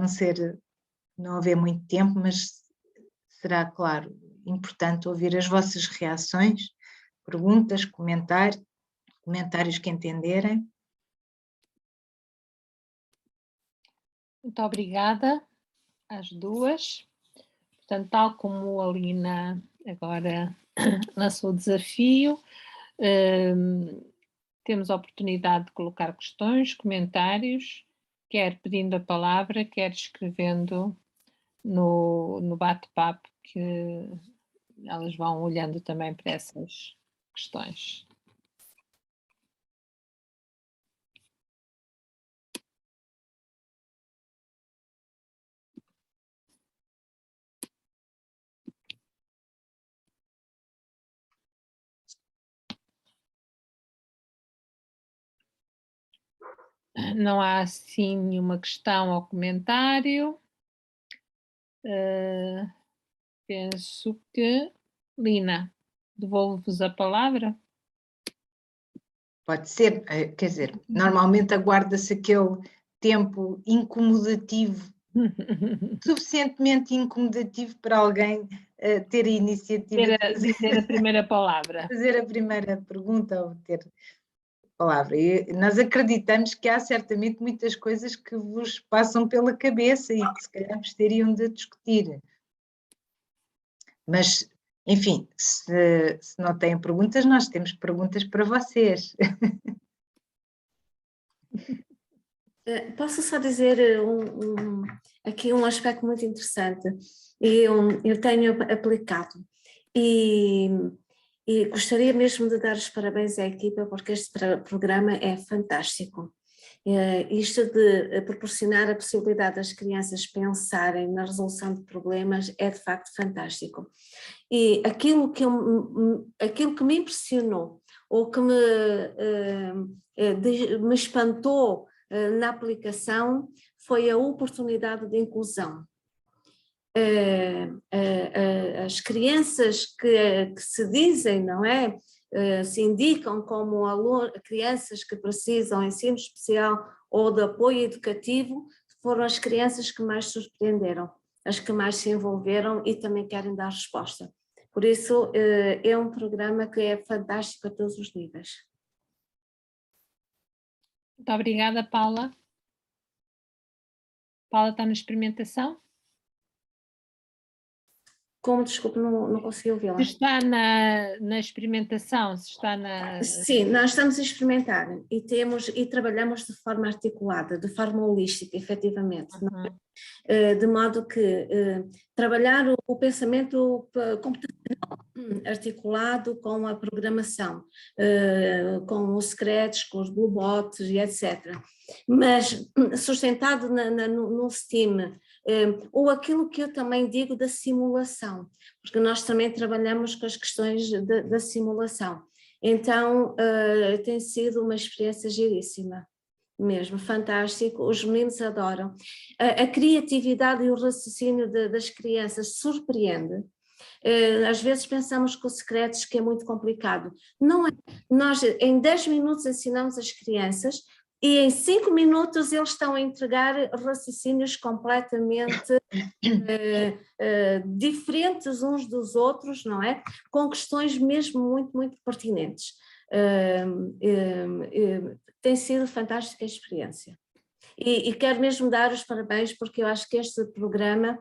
Speaker 2: não haver muito tempo, mas será, claro, importante ouvir as vossas reações, perguntas, comentários que entenderem.
Speaker 3: Muito obrigada às duas. Portanto, tal como a Lina agora lançou o desafio, temos a oportunidade de colocar questões, comentários, quer pedindo a palavra, quer escrevendo no bate-papo, que elas vão olhando também para essas questões. Não há assim nenhuma questão ou comentário. Penso que, Lina, devolvo-vos a palavra.
Speaker 2: Pode ser, quer dizer, normalmente aguarda-se aquele tempo incomodativo, suficientemente incomodativo para alguém ter a iniciativa
Speaker 3: de ter a primeira palavra.
Speaker 2: Fazer a primeira pergunta ou ter palavra. E nós acreditamos que há certamente muitas coisas que vos passam pela cabeça e que se calhar gostariam de discutir. Mas, enfim, se não têm perguntas, nós temos perguntas para vocês.
Speaker 4: Posso só dizer aqui um aspecto muito interessante. Eu tenho aplicado e gostaria mesmo de dar os parabéns à equipa, porque este programa é fantástico. Isto de proporcionar a possibilidade das crianças pensarem na resolução de problemas é de facto fantástico. E aquilo que me impressionou ou que me espantou na aplicação foi a oportunidade de inclusão. As crianças que se dizem, não é? Se indicam como crianças que precisam de ensino especial ou de apoio educativo, foram as crianças que mais surpreenderam, as que mais se envolveram e também querem dar resposta. Por isso, é um programa que é fantástico a todos os níveis.
Speaker 3: Muito obrigada, Paula. Paula está na experimentação?
Speaker 4: Como, desculpe, não consegui ouvi-la.
Speaker 3: Se está na experimentação, se está na...
Speaker 4: Sim, nós estamos a experimentar e trabalhamos de forma articulada, de forma holística, efetivamente. De modo que trabalhar o pensamento computacional articulado com a programação, com os secretos, com os bluebots e etc. Mas sustentado no STEAM, ou aquilo que eu também digo da simulação, porque nós também trabalhamos com as questões da simulação. Então, tem sido uma experiência giríssima. Mesmo, fantástico, os meninos adoram. A criatividade e o raciocínio das crianças surpreende. Às vezes pensamos que o secretos que é muito complicado. Não é. Nós em 10 minutos ensinamos as crianças e em 5 minutos eles estão a entregar raciocínios completamente diferentes uns dos outros, não é? Com questões mesmo muito, muito pertinentes. Tem sido fantástica a experiência e quero mesmo dar os parabéns porque eu acho que este programa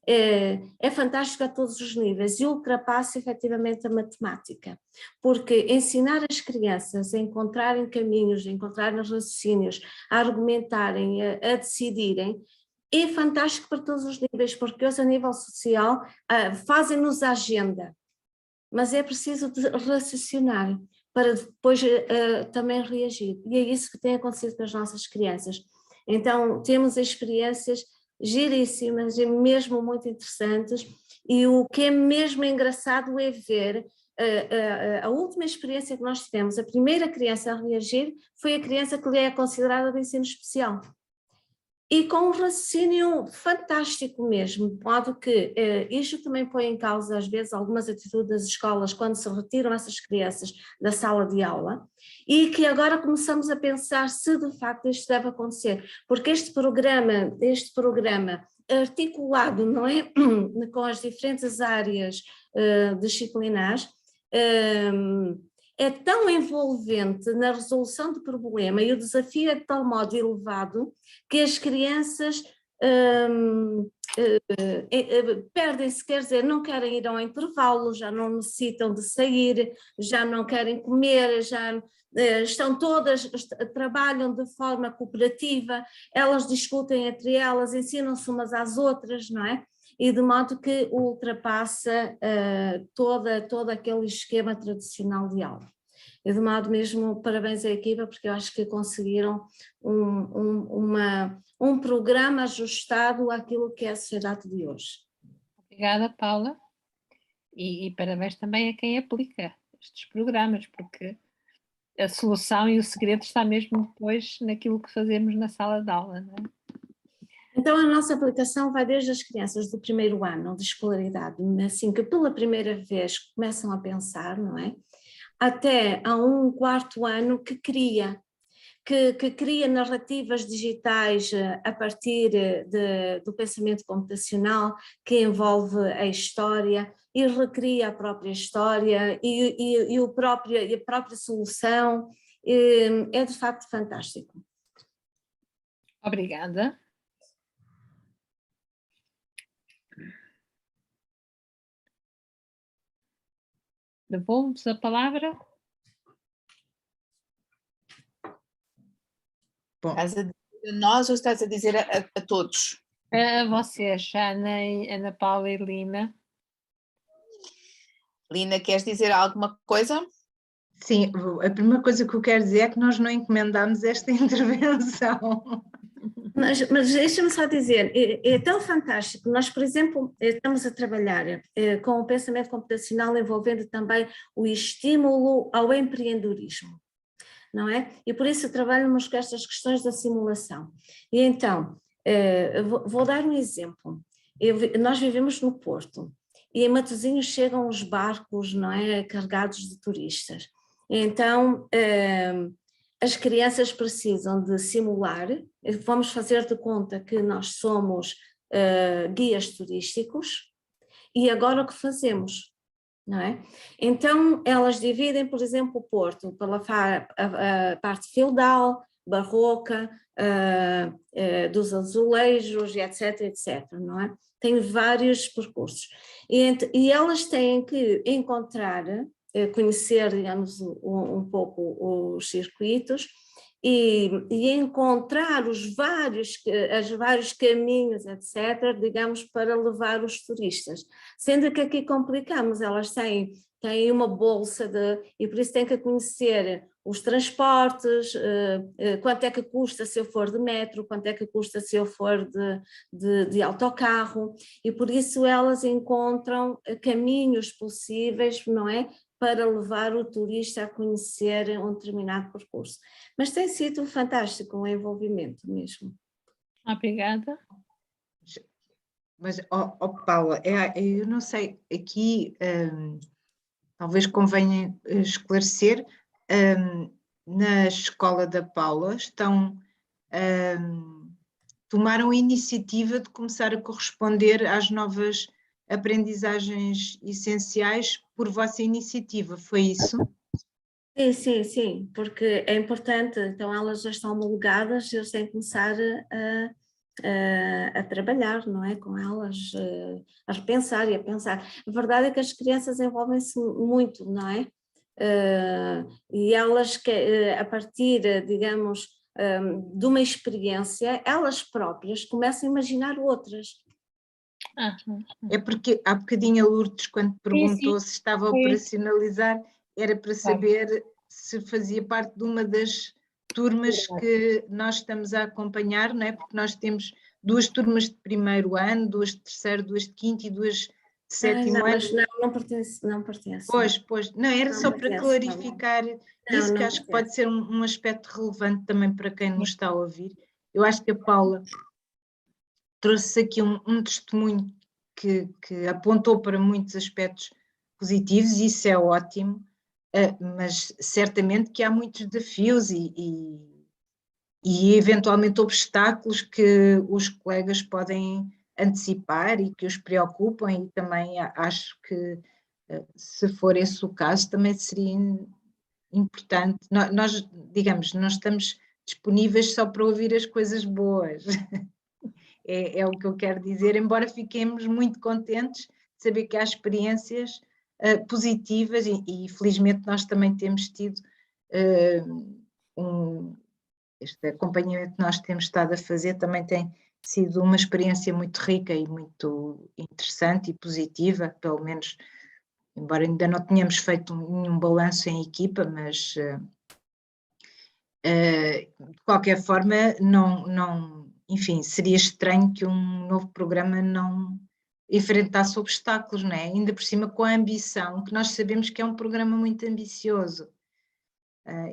Speaker 4: é fantástico a todos os níveis e ultrapassa efetivamente a matemática, porque ensinar as crianças a encontrarem caminhos, a encontrarem raciocínios, a argumentarem, a decidirem, é fantástico para todos os níveis, porque eles a nível social fazem-nos a agenda, mas é preciso raciocinar para depois também reagir. E é isso que tem acontecido com as nossas crianças. Então, temos experiências giríssimas e mesmo muito interessantes, e o que é mesmo engraçado é ver a última experiência que nós tivemos, a primeira criança a reagir foi a criança que lhe é considerada de ensino especial. E com um raciocínio fantástico mesmo, de modo que isto também põe em causa às vezes algumas atitudes das escolas quando se retiram essas crianças da sala de aula e que agora começamos a pensar se de facto isto deve acontecer, porque este programa articulado, não é, com as diferentes áreas disciplinares, é tão envolvente na resolução do problema e o desafio é de tal modo elevado que as crianças perdem-se, quer dizer, não querem ir ao intervalo, já não necessitam de sair, já não querem comer, já estão todas, trabalham de forma cooperativa, elas discutem entre elas, ensinam-se umas às outras, não é? E de modo que ultrapassa todo aquele esquema tradicional de aula. E de modo mesmo, parabéns à equipa, porque eu acho que conseguiram um programa ajustado àquilo que é a sociedade de hoje.
Speaker 3: Obrigada, Paula. E parabéns também a quem aplica estes programas, porque a solução e o segredo está mesmo depois naquilo que fazemos na sala de aula, não é?
Speaker 4: Então a nossa aplicação vai desde as crianças do primeiro ano de escolaridade, assim que pela primeira vez começam a pensar, não é? Até a um quarto ano que cria narrativas digitais a partir do pensamento computacional que envolve a história e recria a própria história e a própria solução, é de facto fantástico.
Speaker 3: Obrigada. Devolvo-vos a palavra.
Speaker 1: Bom. Estás a dizer a nós ou estás a dizer a todos?
Speaker 3: A vocês, Ana Paula e Lina.
Speaker 1: Lina, queres dizer alguma coisa?
Speaker 2: Sim, a primeira coisa que eu quero dizer é que nós não encomendámos esta intervenção.
Speaker 4: Mas deixa-me só dizer, é tão fantástico, nós, por exemplo, estamos a trabalhar com o pensamento computacional envolvendo também o estímulo ao empreendedorismo, não é? E por isso trabalhamos com estas questões da simulação. E então, vou dar um exemplo. Nós vivemos no Porto e em Matosinhos chegam os barcos, não é, carregados de turistas. Então, as crianças precisam de simular, vamos fazer de conta que nós somos guias turísticos, e agora o que fazemos? Não é? Então elas dividem, por exemplo, o Porto pela a parte feudal, barroca, dos azulejos, etc, etc, não é? Tem vários percursos e elas têm que encontrar, conhecer, digamos, um pouco os circuitos e encontrar os vários caminhos, etc, digamos, para levar os turistas. Sendo que aqui complicamos, elas têm uma bolsa e por isso têm que conhecer os transportes, quanto é que custa se eu for de metro, quanto é que custa se eu for de autocarro, e por isso elas encontram caminhos possíveis, não é? Para levar o turista a conhecer um determinado percurso. Mas tem sido fantástico o envolvimento mesmo.
Speaker 3: Obrigada.
Speaker 2: Mas, Paula, eu não sei, aqui talvez convenha esclarecer, na escola da Paula tomaram a iniciativa de começar a corresponder às novas aprendizagens essenciais por vossa iniciativa, foi isso?
Speaker 4: Sim, porque é importante, então elas já estão homologadas, eles têm que começar a trabalhar, não é, com elas, a repensar e a pensar. A verdade é que as crianças envolvem-se muito, não é? E elas, a partir, digamos, de uma experiência, elas próprias começam a imaginar outras.
Speaker 2: É porque há bocadinho a Lourdes, quando perguntou se estava a operacionalizar, era para saber se fazia parte de uma das turmas que nós estamos a acompanhar, não é? Porque nós temos 2 turmas de primeiro ano, 2 de terceiro, 2 de quinto e 2 de sétimo ano.
Speaker 4: Mas não pertence.
Speaker 2: Pois, não, era só para clarificar isso, que acho que pode ser um aspecto relevante também para quem nos está a ouvir. Eu acho que a Paula trouxe aqui um testemunho que apontou para muitos aspectos positivos, e isso é ótimo, mas certamente que há muitos desafios e eventualmente obstáculos que os colegas podem antecipar e que os preocupam, e também acho que, se for esse o caso, também seria importante. Nós, digamos, não estamos disponíveis só para ouvir as coisas boas. É o que eu quero dizer, embora fiquemos muito contentes de saber que há experiências positivas e felizmente nós também temos tido este acompanhamento que nós temos estado a fazer também tem sido uma experiência muito rica e muito interessante e positiva, pelo menos, embora ainda não tenhamos feito nenhum balanço em equipa, mas de qualquer forma enfim, seria estranho que um novo programa não enfrentasse obstáculos, não é? Ainda por cima com a ambição, que nós sabemos que é um programa muito ambicioso.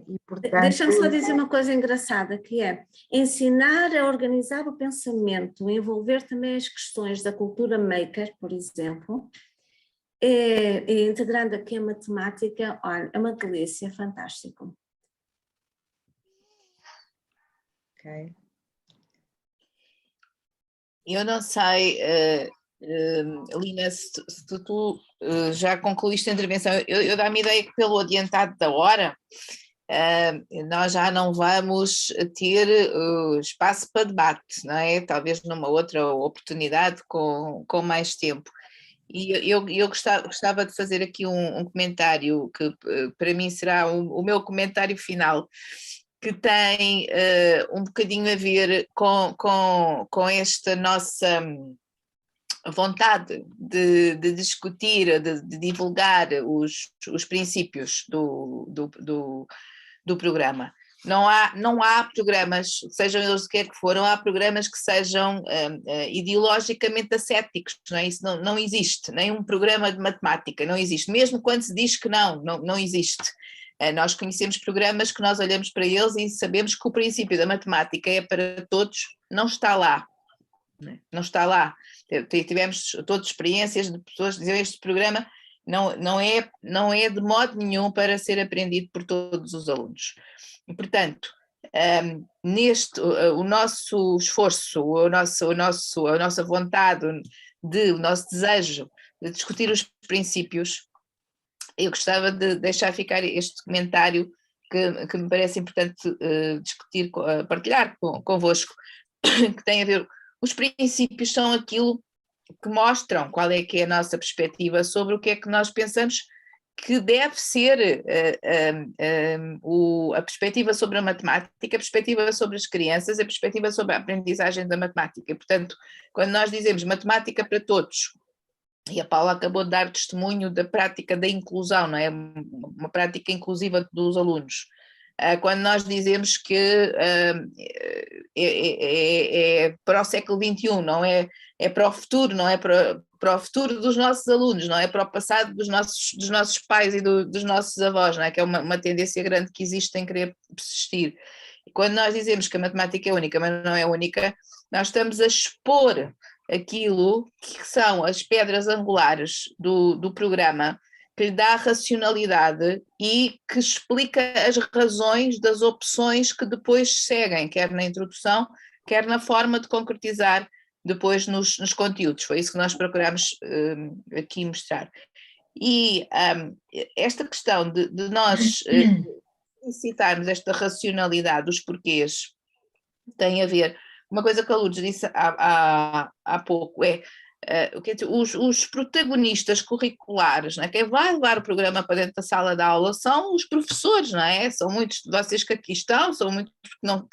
Speaker 2: E, portanto...
Speaker 4: Deixa-me só dizer uma coisa engraçada, que é ensinar a organizar o pensamento, envolver também as questões da cultura maker, por exemplo, e integrando aqui a matemática, olha, é uma delícia, fantástico.
Speaker 2: Ok.
Speaker 1: Eu não sei, Lina, se tu já concluíste a intervenção. Eu dá-me ideia que pelo adiantado da hora, nós já não vamos ter espaço para debate, não é? Talvez numa outra oportunidade com mais tempo. E eu gostava de fazer aqui um comentário que para mim será o meu comentário final, que tem um bocadinho a ver com esta nossa vontade de discutir, de divulgar os princípios do programa. Não há programas, sejam eles o que é que for, não há programas que sejam ideologicamente ascéticos, não é? Isso não existe, nem um programa de matemática, não existe, mesmo quando se diz que não existe. Nós conhecemos programas que nós olhamos para eles e sabemos que o princípio da matemática é para todos, não está lá. Não está lá. Tivemos todas experiências de pessoas que diziam este programa não é de modo nenhum para ser aprendido por todos os alunos. E, portanto, o nosso esforço, a nossa vontade, o nosso desejo de discutir os princípios, eu gostava de deixar ficar este comentário que me parece importante discutir, partilhar convosco, que tem a ver, os princípios são aquilo que mostram qual é que é a nossa perspectiva sobre o que é que nós pensamos que deve ser a perspectiva sobre a matemática, a perspectiva sobre as crianças, a perspectiva sobre a aprendizagem da matemática. Portanto, quando nós dizemos matemática para todos, e a Paula acabou de dar testemunho da prática da inclusão, não é? Uma prática inclusiva dos alunos. Quando nós dizemos que é para o século XXI, não é, é para o futuro, não é para o futuro dos nossos alunos, não é para o passado dos nossos pais e dos nossos avós, não é? Que é uma tendência grande que existe em querer persistir. E quando nós dizemos que a matemática é única, mas não é única, nós estamos a expor aquilo que são as pedras angulares do programa, que lhe dá racionalidade e que explica as razões das opções que depois seguem, quer na introdução, quer na forma de concretizar depois nos conteúdos. Foi isso que nós procuramos aqui mostrar. E esta questão de nós citarmos esta racionalidade dos porquês tem a ver, uma coisa que a Lourdes disse há pouco, os protagonistas curriculares, não é? Quem vai levar o programa para dentro da sala de aula são os professores, não é? São muitos de vocês que aqui estão, são muitos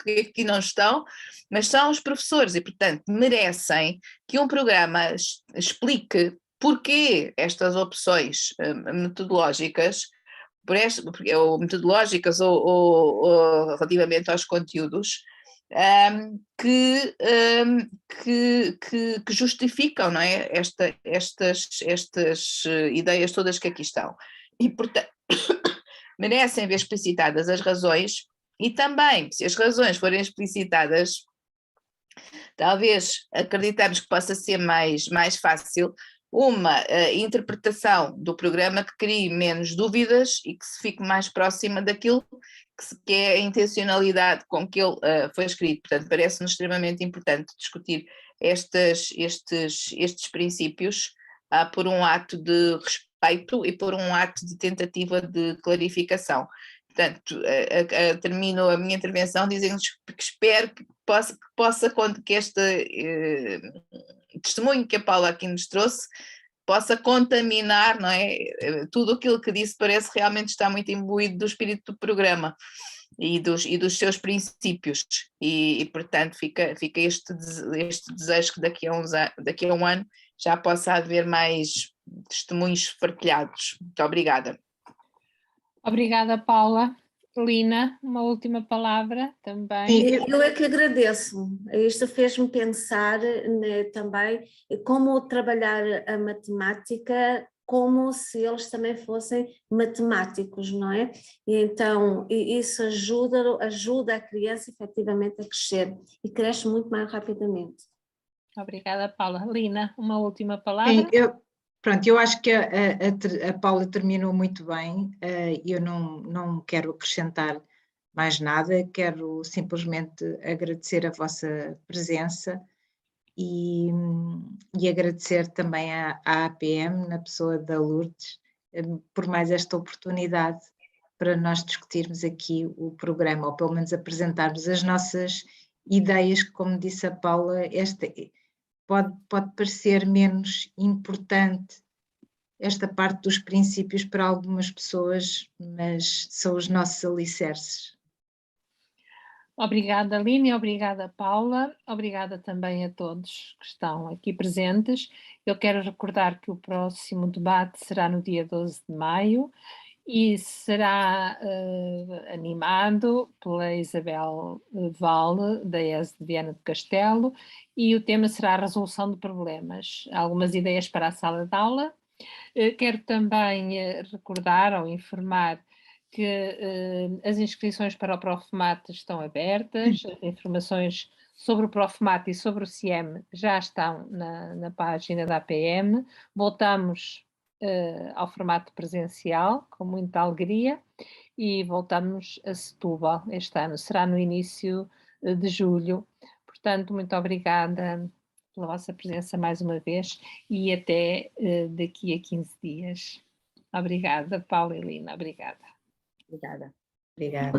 Speaker 1: que aqui não estão, mas são os professores e, portanto, merecem que um programa explique porquê estas opções metodológicas, ou metodológicas ou relativamente aos conteúdos, que justificam, não é? Estas ideias todas que aqui estão. E, portanto, merecem ver explicitadas as razões e também, se as razões forem explicitadas, talvez acreditamos que possa ser mais fácil uma interpretação do programa que crie menos dúvidas e que se fique mais próxima daquilo que é a intencionalidade com que ele foi escrito. Portanto, parece-nos extremamente importante discutir estes princípios por um ato de respeito e por um ato de tentativa de clarificação. Portanto, termino a minha intervenção dizendo que espero que este testemunho que a Paula aqui nos trouxe possa contaminar, não é? Tudo aquilo que disse parece realmente estar muito imbuído do espírito do programa e dos seus princípios e portanto fica este desejo que daqui a um ano já possa haver mais testemunhos partilhados. Muito obrigada.
Speaker 3: Obrigada, Paula. Lina, uma última palavra também.
Speaker 4: Eu é que agradeço. Isto fez-me pensar, né, também como trabalhar a matemática como se eles também fossem matemáticos, não é? E então isso ajuda a criança efetivamente a crescer e cresce muito mais rapidamente.
Speaker 3: Obrigada, Paula. Lina, uma última palavra?
Speaker 2: Sim, eu acho que a Paula terminou muito bem, eu não quero acrescentar mais nada, quero simplesmente agradecer a vossa presença e agradecer também à APM, na pessoa da Lourdes, por mais esta oportunidade para nós discutirmos aqui o programa, ou pelo menos apresentarmos as nossas ideias, que, como disse a Paula, pode parecer menos importante esta parte dos princípios para algumas pessoas, mas são os nossos alicerces.
Speaker 3: Obrigada, Lina, obrigada, Paula, obrigada também a todos que estão aqui presentes. Eu quero recordar que o próximo debate será no dia 12 de maio e será animado pela Isabel Valle, da ES de Viana do Castelo, e o tema será a resolução de problemas. Algumas ideias para a sala de aula. Quero também recordar ou informar que as inscrições para o Profmat estão abertas, as informações sobre o Profmat e sobre o CIEM já estão na página da APM. Voltamos ao formato presencial, com muita alegria, e voltamos a Setúbal este ano, será no início de julho. Portanto, muito obrigada pela vossa presença mais uma vez e até daqui a 15 dias. Obrigada, Paula e Lina, obrigada.
Speaker 1: Obrigada.
Speaker 2: Obrigada.